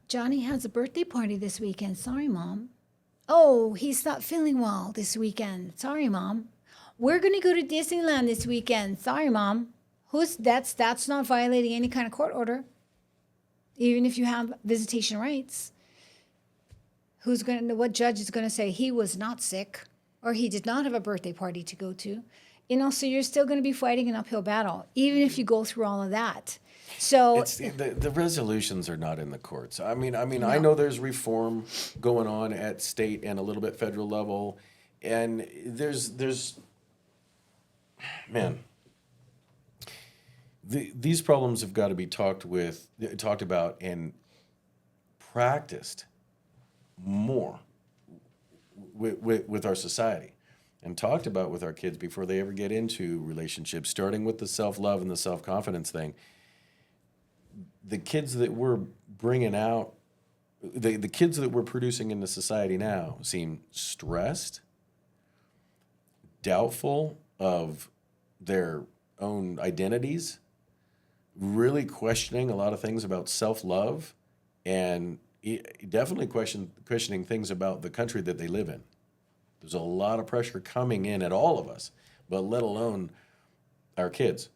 Speaker 1: Johnny has a birthday party this weekend. Sorry, Mom. Oh, he's not feeling well this weekend. Sorry, Mom. We're going to go to Disneyland this weekend. Sorry, Mom. That's not violating any kind of court order, even if you have visitation rights. What judge is going to say he was not sick or he did not have a birthday party to go to? So you're still going to be fighting an uphill battle, even if you go through all of that. So
Speaker 3: It's the resolutions are not in the courts. I know there's reform going on at state and a little bit federal level, and there's man, these problems have got to be talked about and practiced more with our society, and talked about with our kids before they ever get into relationships, starting with the self-love and the self-confidence thing. The kids that we're bringing out, the kids that we're producing into society now seem stressed, doubtful of their own identities, really questioning a lot of things about self-love, and definitely questioning things about the country that they live in. There's a lot of pressure coming in at all of us, but let alone our kids.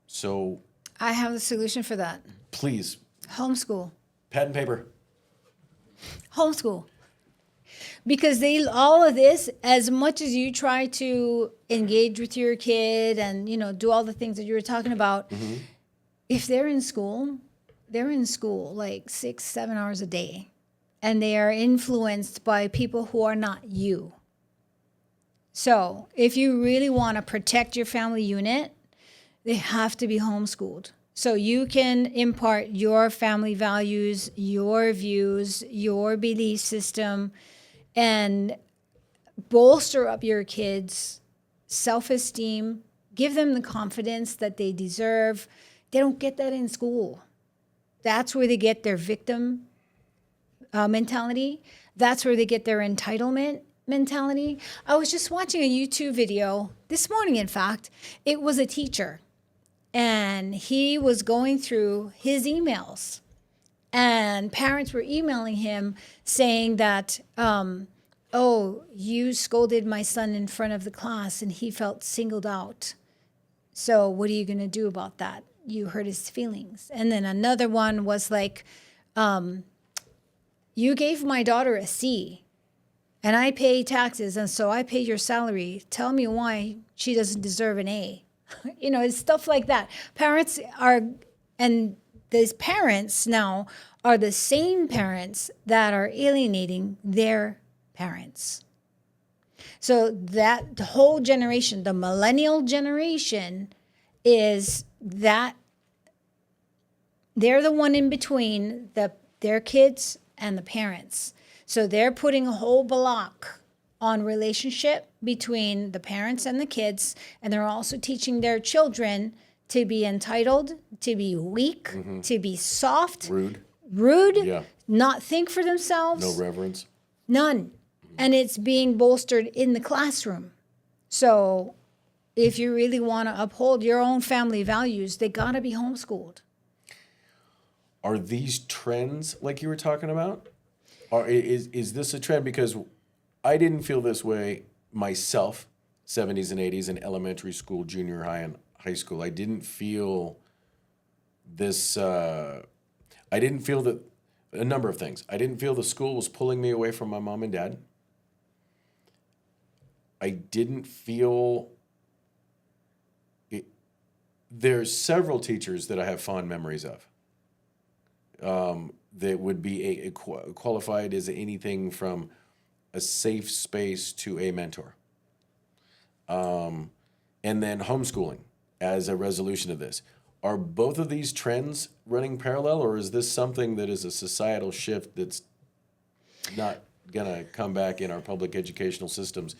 Speaker 3: So
Speaker 1: I have the solution for that.
Speaker 3: please,
Speaker 1: Homeschool.
Speaker 3: pad and paper.
Speaker 1: Homeschool. Because all of this, as much as you try to engage with your kid and, do all the things that you were talking about, if they're in school like 6-7 hours a day, and they are influenced by people who are not you. So if you really want to protect your family unit, they have to be homeschooled. So you can impart your family values, your views, your belief system, and bolster up your kids' self-esteem, give them the confidence that they deserve. They don't get that in school. That's where they get their victim mentality. That's where they get their entitlement mentality. I was just watching a YouTube video this morning, in fact. It was a teacher, and he was going through his emails, and parents were emailing him saying that, oh, you scolded my son in front of the class and he felt singled out. So what are you going to do about that? You hurt his feelings. And then another one was like, you gave my daughter a C and I pay taxes, and so I pay your salary. Tell me why she doesn't deserve an A. It's stuff like that. And these parents now are the same parents that are alienating their parents. So that the whole generation, the millennial generation, is that they're the one in between their kids and the parents. So they're putting a whole block on relationship between the parents and the kids, and they're also teaching their children to be entitled, to be weak, to be soft, rude,
Speaker 3: Yeah.
Speaker 1: not think for themselves.
Speaker 3: No reverence.
Speaker 1: None. And it's being bolstered in the classroom. So if you really want to uphold your own family values, they got to be homeschooled.
Speaker 3: Are these trends like you were talking about? Or is this a trend? Because I didn't feel this way myself, 70s and 80s in elementary school, junior high, and high school. I didn't feel this, I didn't feel that, a number of things. I didn't feel the school was pulling me away from my mom and dad. I didn't feel it. There's several teachers that I have fond memories of. That would be qualified as anything from a safe space to a mentor. And then homeschooling as a resolution of this. Are both of these trends running parallel, or is this something that is a societal shift that's not going to come back in our public educational systems?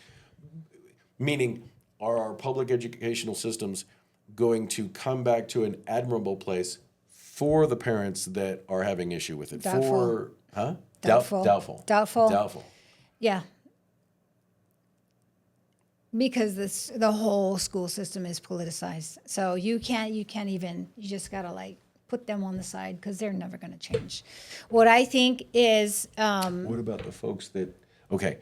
Speaker 3: Meaning, are our public educational systems going to come back to an admirable place for the parents that are having issue with it?
Speaker 1: Doubtful.
Speaker 3: Doubtful.
Speaker 1: Doubtful. Yeah. Because the whole school system is politicized. So you just got to put them on the side because they're never going to change. What I think is...
Speaker 3: what about the folks that... Okay.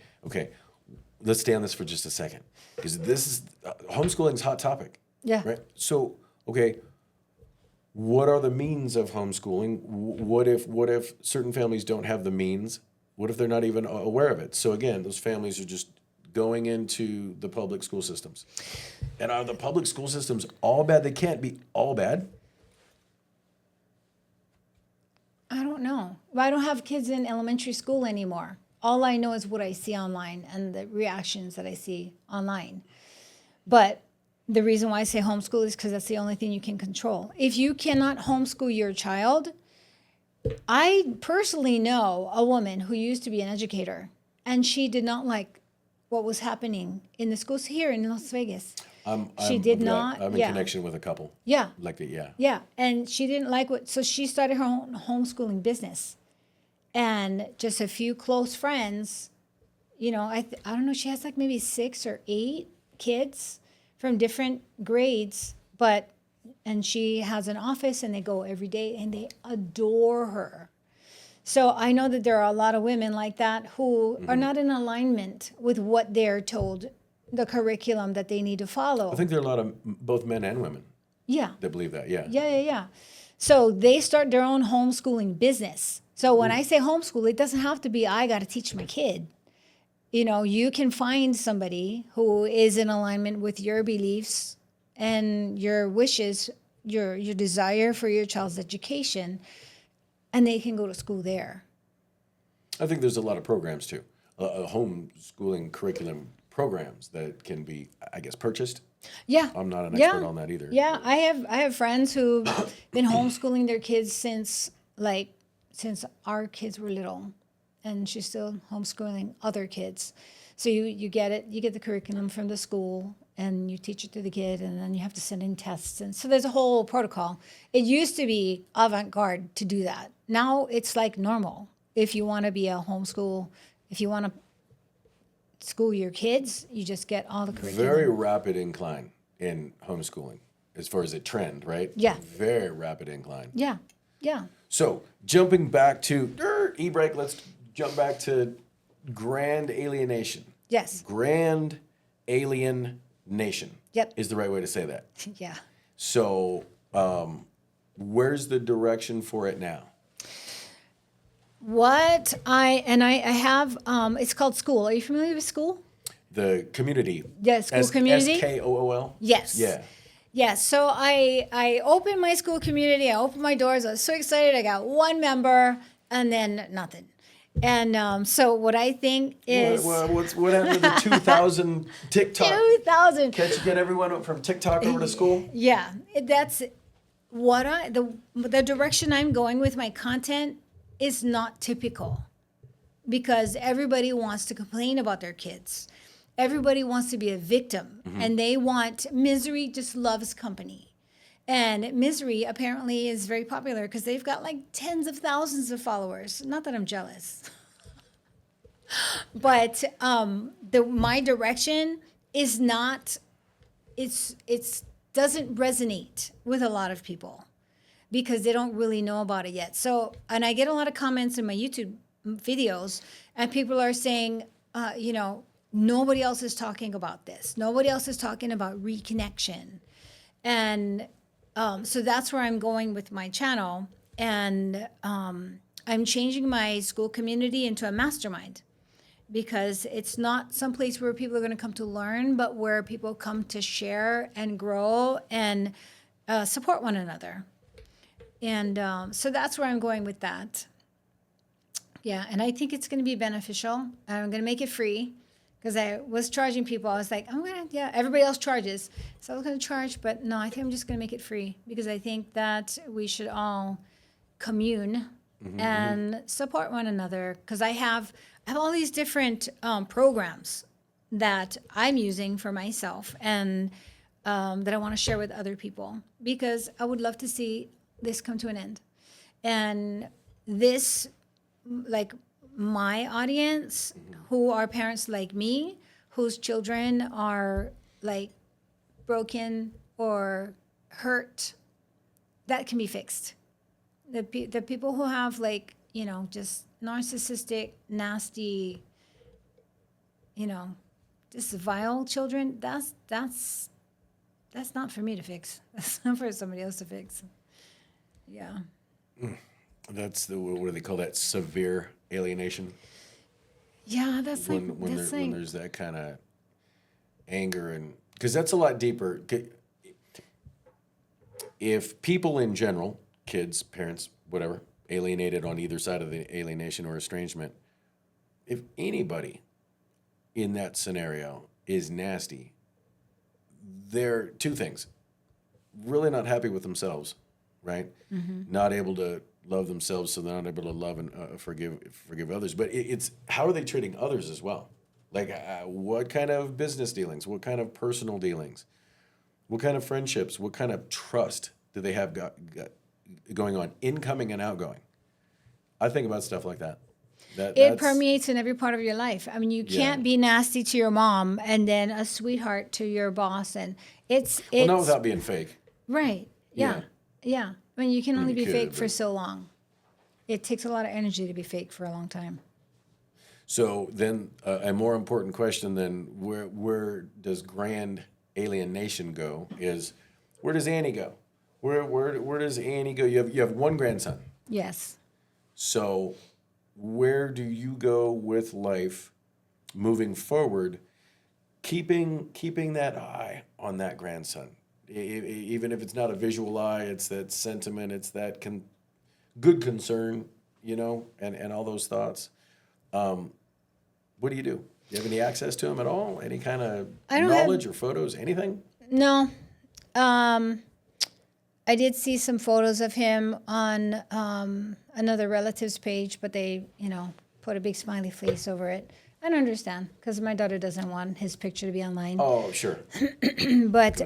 Speaker 3: Let's stay on this for just a second. Because this is... homeschooling is a hot topic.
Speaker 1: Yeah.
Speaker 3: Right? So, okay, what are the means of homeschooling? What if certain families don't have the means? What if they're not even aware of it? So again, those families are just going into the public school systems. And are the public school systems all bad? They can't be all bad.
Speaker 1: I don't know. Well, I don't have kids in elementary school anymore. All I know is what I see online and the reactions that I see online. But the reason why I say homeschool is because that's the only thing you can control. If you cannot homeschool your child, I personally know a woman who used to be an educator, and she did not like what was happening in the schools here in Las Vegas. She did not.
Speaker 3: I'm in connection with a couple.
Speaker 1: Yeah.
Speaker 3: Like that, yeah.
Speaker 1: Yeah. And she didn't like so she started her own homeschooling business. And just a few close friends, I don't know, she has like maybe 6 or 8 kids from different grades, and she has an office and they go every day and they adore her. So I know that there are a lot of women like that who are not in alignment with what they're told, the curriculum that they need to follow.
Speaker 3: I think there are a lot of both men and women
Speaker 1: Yeah.
Speaker 3: that believe that, yeah.
Speaker 1: Yeah. So they start their own homeschooling business. So when I say homeschool, it doesn't have to be, I got to teach my kid. You can find somebody who is in alignment with your beliefs and your wishes, your desire for your child's education, and they can go to school there.
Speaker 3: I think there's a lot of programs too, homeschooling curriculum programs that can be, I guess, purchased.
Speaker 1: Yeah.
Speaker 3: I'm not an expert on that either.
Speaker 1: Yeah, I have friends who've been homeschooling their kids since our kids were little, and she's still homeschooling other kids. So you get it, you get the curriculum from the school, and you teach it to the kid, and then you have to send in tests, and so there's a whole protocol. It used to be avant-garde to do that. Now it's like normal. If you want to be a homeschool, if you want to school your kids, you just get all the curriculum.
Speaker 3: Very rapid incline in homeschooling as far as a trend, right?
Speaker 1: Yeah.
Speaker 3: Very rapid incline.
Speaker 1: Yeah.
Speaker 3: So jumping back to e-break, let's jump back to grand alienation.
Speaker 1: Yes.
Speaker 3: Grand alien nation.
Speaker 1: Yep.
Speaker 3: Is the right way to say that.
Speaker 1: Yeah.
Speaker 3: So where's the direction for it now?
Speaker 1: What I have, it's called School. Are you familiar with School?
Speaker 3: The community.
Speaker 1: Yeah, School community.
Speaker 3: SKOOL?
Speaker 1: Yes.
Speaker 3: Yeah.
Speaker 1: Yes. So I opened my school community. I opened my doors. I was so excited. I got 1 member and then nothing. And so what I think is...
Speaker 3: What happened to the 2,000 TikTok?
Speaker 1: 2,000.
Speaker 3: Can't you get everyone from TikTok over to school?
Speaker 1: Yeah. That's what the direction I'm going with my content is not typical, because everybody wants to complain about their kids. Everybody wants to be a victim, and they want misery just loves company. And misery apparently is very popular because they've got like tens of thousands of followers. Not that I'm jealous. But my direction is not, it's doesn't resonate with a lot of people, because they don't really know about it yet. So, and I get a lot of comments in my YouTube videos, and people are saying, nobody else is talking about this. Nobody else is talking about reconnection. And so that's where I'm going with my channel. And I'm changing my school community into a mastermind, because it's not someplace where people are going to come to learn, but where people come to share and grow and support one another. And so that's where I'm going with that. Yeah, and I think it's going to be beneficial. I'm going to make it free, because I was charging people. I was like, everybody else charges. So I was going to charge, but no, I think I'm just going to make it free, because I think that we should all commune and support one another. Because I have all these different programs that I'm using for myself, and that I want to share with other people, because I would love to see this come to an end. And this, like my audience, who are parents like me, whose children are like broken or hurt, that can be fixed. The people who have like, just narcissistic, nasty, just vile children, that's not for me to fix. That's not for somebody else to fix. Yeah.
Speaker 3: That's what do they call that? Severe alienation?
Speaker 1: Yeah, that's
Speaker 3: when
Speaker 1: like,
Speaker 3: when there's that kind of anger, and because that's a lot deeper. If people in general, kids, parents, whatever, alienated on either side of the alienation or estrangement, if anybody in that scenario is nasty, they're two things: really not happy with themselves, right? Not able to love themselves, so they're not able to love and forgive others. But it's how are they treating others as well? Like what kind of business dealings? What kind of personal dealings? What kind of friendships? What kind of trust do they have got going on, incoming and outgoing? I think about stuff like that.
Speaker 1: It
Speaker 3: That's
Speaker 1: permeates in every part of your life. I mean, you can't be nasty to your mom and then a sweetheart to your boss, and it's
Speaker 3: not without being fake.
Speaker 1: right. Yeah, yeah. I mean, you can only
Speaker 3: you
Speaker 1: be
Speaker 3: could,
Speaker 1: fake for
Speaker 3: but-
Speaker 1: so long. It takes a lot of energy to be fake for a long time.
Speaker 3: So then, a more important question than where does grand alienation go is, where does Annie go? Where does Annie go? You have one grandson.
Speaker 1: Yes.
Speaker 3: So where do you go with life moving forward, keeping that eye on that grandson? Even if it's not a visual eye, it's that sentiment, it's that good concern, and all those thoughts. What do? Do you have any access to him at all? Any kind of
Speaker 1: I don't
Speaker 3: knowledge or photos, anything?
Speaker 1: No. I did see some photos of him on another relative's page, but they, put a big smiley face over it. I don't understand because my daughter doesn't want his picture to be online.
Speaker 3: Oh, sure.
Speaker 1: But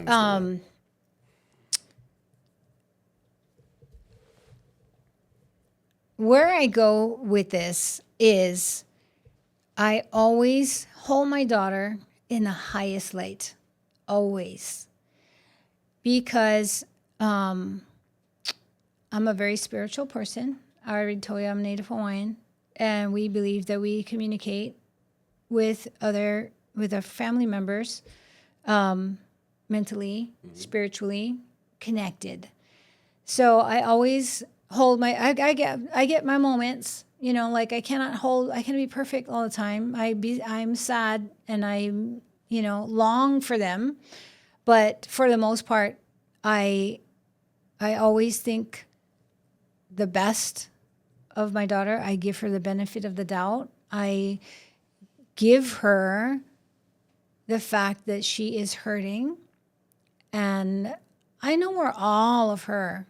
Speaker 1: where I go with this is I always hold my daughter in the highest light, always, because I'm a very spiritual person. I already told you I'm Native Hawaiian, and we believe that we communicate with our family members, mentally, spiritually connected. So I always hold I get my moments, like I can't be perfect all the time. I'm sad and I long for them, but for the most part, I always think the best of my daughter. I give her the benefit of the doubt. I give her the fact that she is hurting, and I know where all of her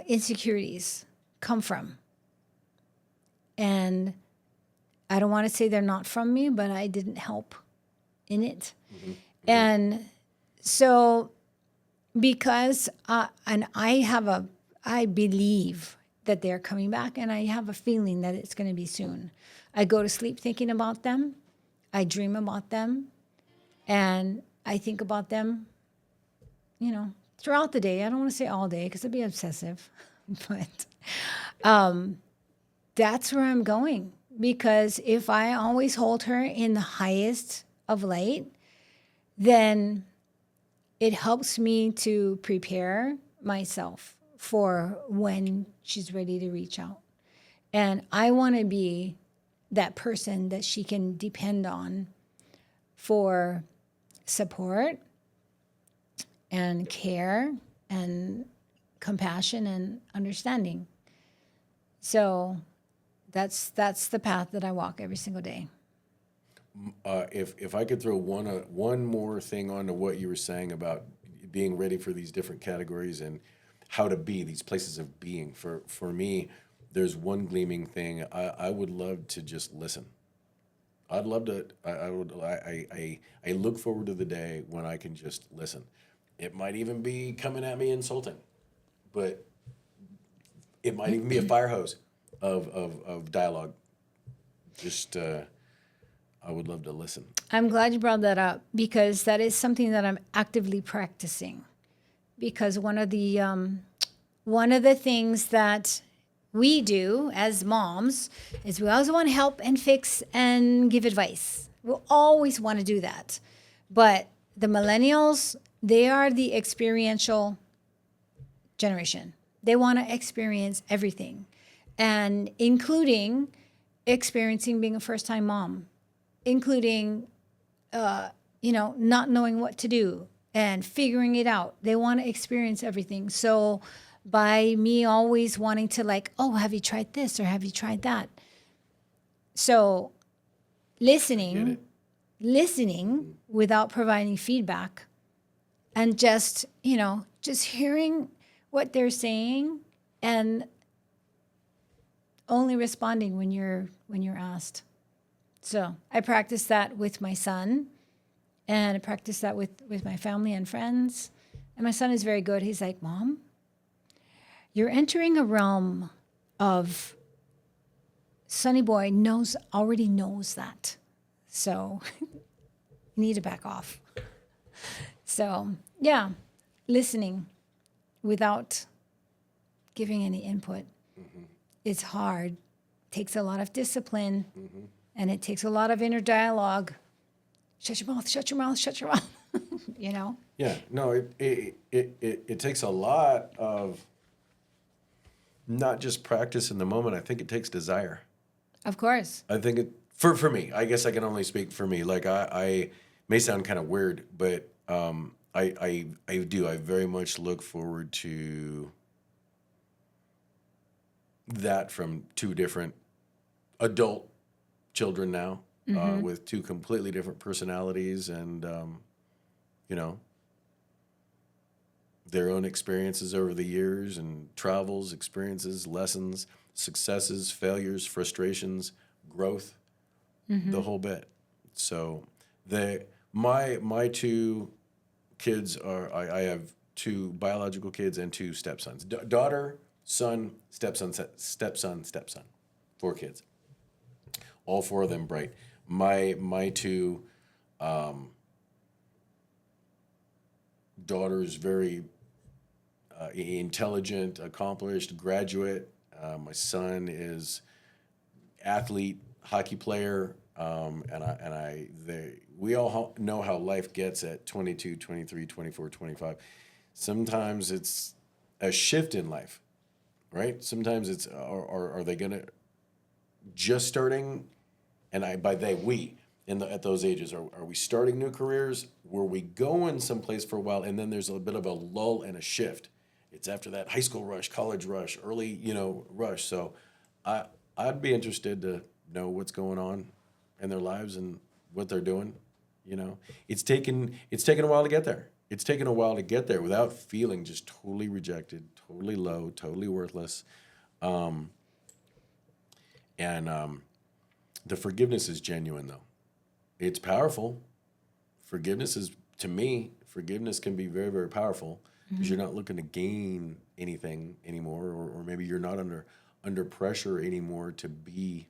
Speaker 1: insecurities come from. And I don't want to say they're not from me, but I didn't help in it. Mm-hmm. And so because I believe that they're coming back, and I have a feeling that it's going to be soon. I go to sleep thinking about them. I dream about them. And I think about them, throughout the day. I don't want to say all day because it'd be obsessive. But that's where I'm going. Because if I always hold her in the highest of light, then it helps me to prepare myself for when she's ready to reach out. And I want to be that person that she can depend on for support and care and compassion and understanding. So that's the path that I walk every single day.
Speaker 3: If I could throw one more thing onto what you were saying about being ready for these different categories and how to be these places of being, for me, there's one gleaming thing. I would love to just listen. I'd love to. I look forward to the day when I can just listen. It might even be coming at me insulting, but it might even be a fire hose of dialogue. Just I would love to listen.
Speaker 1: I'm glad you brought that up because that is something that I'm actively practicing. Because one of the things that we do as moms is we always want to help and fix and give advice. We'll always want to do that. But the millennials, they are the experiential generation. They want to experience everything, and including experiencing being a first-time mom, including, not knowing what to do and figuring it out. They want to experience everything. So by me always wanting to like, oh, have you tried this or have you tried that? So listening without providing feedback and just hearing what they're saying and only responding when you're asked. So I practice that with my son, and I practice that with my family and friends. And my son is very good. He's like, Mom, you're entering a realm of Sonny Boy already knows that. So you need to back off. So yeah, listening without giving any input is hard. Takes a lot of discipline, and it takes a lot of inner dialogue. Shut your mouth, shut your mouth, shut your mouth.
Speaker 3: Yeah, no, it takes a lot of not just practice in the moment. I think it takes desire.
Speaker 1: Of course.
Speaker 3: I think it for me. I guess I can only speak for me. Like I may sound kind of weird, but I do. I very much look forward to that from two different adult children now, with two completely different personalities and their own experiences over the years and travels, experiences, lessons, successes, failures, frustrations, growth, the whole bit. So my two kids I have two biological kids and two stepsons. Daughter, son, stepson, 4 kids. All 4 of them bright. My two daughters very intelligent, accomplished, graduate. My son is athlete, hockey player, we all know how life gets at 22, 23, 24, 25. Sometimes it's a shift in life, right? Sometimes it's, are they going to just starting, and by they, we, at those ages, are we starting new careers? Were we going someplace for a while, and then there's a bit of a lull and a shift? It's after that high school rush, college rush, early, rush. So I'd be interested to know what's going on in their lives and what they're doing. It's taken a while to get there. It's taken a while to get there without feeling just totally rejected, totally low, totally worthless. And the forgiveness is genuine, though. It's powerful. Forgiveness can be very, very powerful because you're not looking to gain anything anymore, or maybe you're not under pressure anymore to be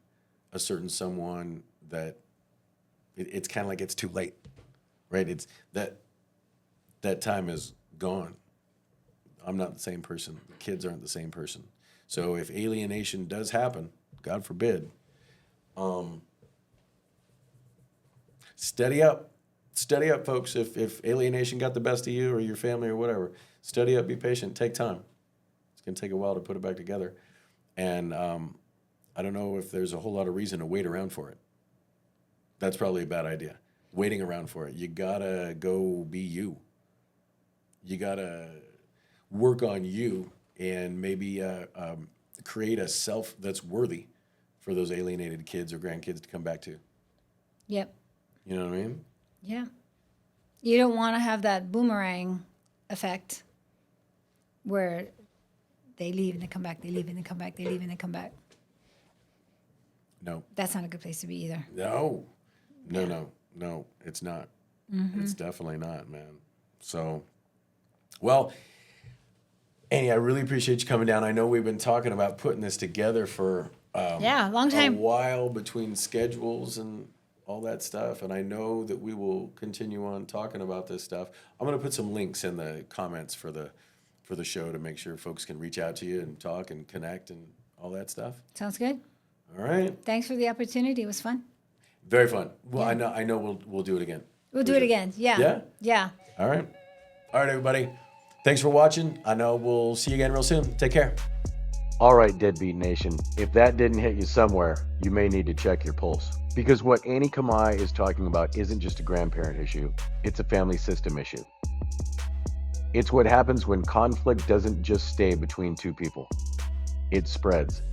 Speaker 3: a certain someone that it's kind of like it's too late, right? It's that time is gone. I'm not the same person. The kids aren't the same person. So if alienation does happen, God forbid, steady up, folks. If alienation got the best of you or your family or whatever, steady up, be patient, take time. It's going to take a while to put it back together. And I don't know if there's a whole lot of reason to wait around for it. That's probably a bad idea. Waiting around for it. You got to go be you. You got to work on you and maybe create a self that's worthy for those alienated kids or grandkids to come back to.
Speaker 1: Yep.
Speaker 3: You know what I mean?
Speaker 1: Yeah. You don't want to have that boomerang effect where they leave and they come back, they leave and they come back, they leave and they come back.
Speaker 3: No.
Speaker 1: That's not a good place to be either.
Speaker 3: No, it's not. It's definitely not, man. So, well, Annie, I really appreciate you coming down. I know we've been talking about putting this together for
Speaker 1: long time.
Speaker 3: a while between schedules and all that stuff, and I know that we will continue on talking about this stuff. I'm going to put some links in the comments for the show to make sure folks can reach out to you and talk and connect and all that stuff.
Speaker 1: Sounds good.
Speaker 3: All right.
Speaker 1: Thanks for the opportunity. It was fun.
Speaker 3: Very fun. Well, yeah. I know we'll do it again.
Speaker 1: We'll do it again. Yeah.
Speaker 3: Yeah?
Speaker 1: Yeah.
Speaker 3: All right, everybody. Thanks for watching. I know we'll see you again real soon. Take care.
Speaker 2: All right, Deadbeat Nation. If that didn't hit you somewhere, you may need to check your pulse. Because what Annie Kamai is talking about isn't just a grandparent issue, it's a family system issue. It's what happens when conflict doesn't just stay between two people. It spreads,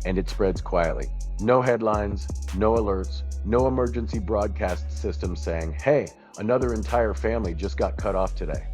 Speaker 2: and it spreads quietly. No headlines, no alerts, no emergency broadcast system saying, hey, another entire family just got cut off today.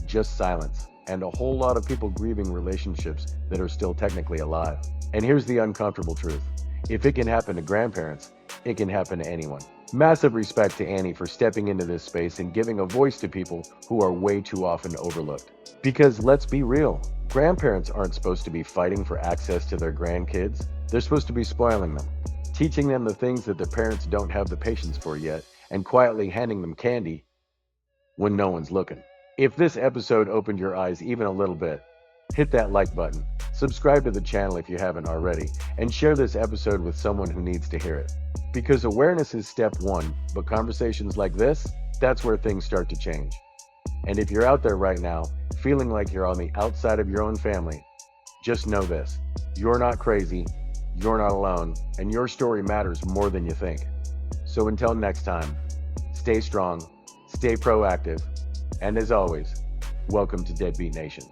Speaker 2: Just silence, and a whole lot of people grieving relationships that are still technically alive. And here's the uncomfortable truth. If it can happen to grandparents, it can happen to anyone. Massive respect to Annie for stepping into this space and giving a voice to people who are way too often overlooked. Because let's be real, grandparents aren't supposed to be fighting for access to their grandkids. They're supposed to be spoiling them, teaching them the things that their parents don't have the patience for yet, and quietly handing them candy when no one's looking. If this episode opened your eyes even a little bit, hit that like button, subscribe to the channel if you haven't already, and share this episode with someone who needs to hear it. Because awareness is step one, but conversations like this, that's where things start to change. And if you're out there right now, feeling like you're on the outside of your own family, just know this: you're not crazy, you're not alone, and your story matters more than you think. So until next time, stay strong, stay proactive, and as always, welcome to Deadbeat Nation.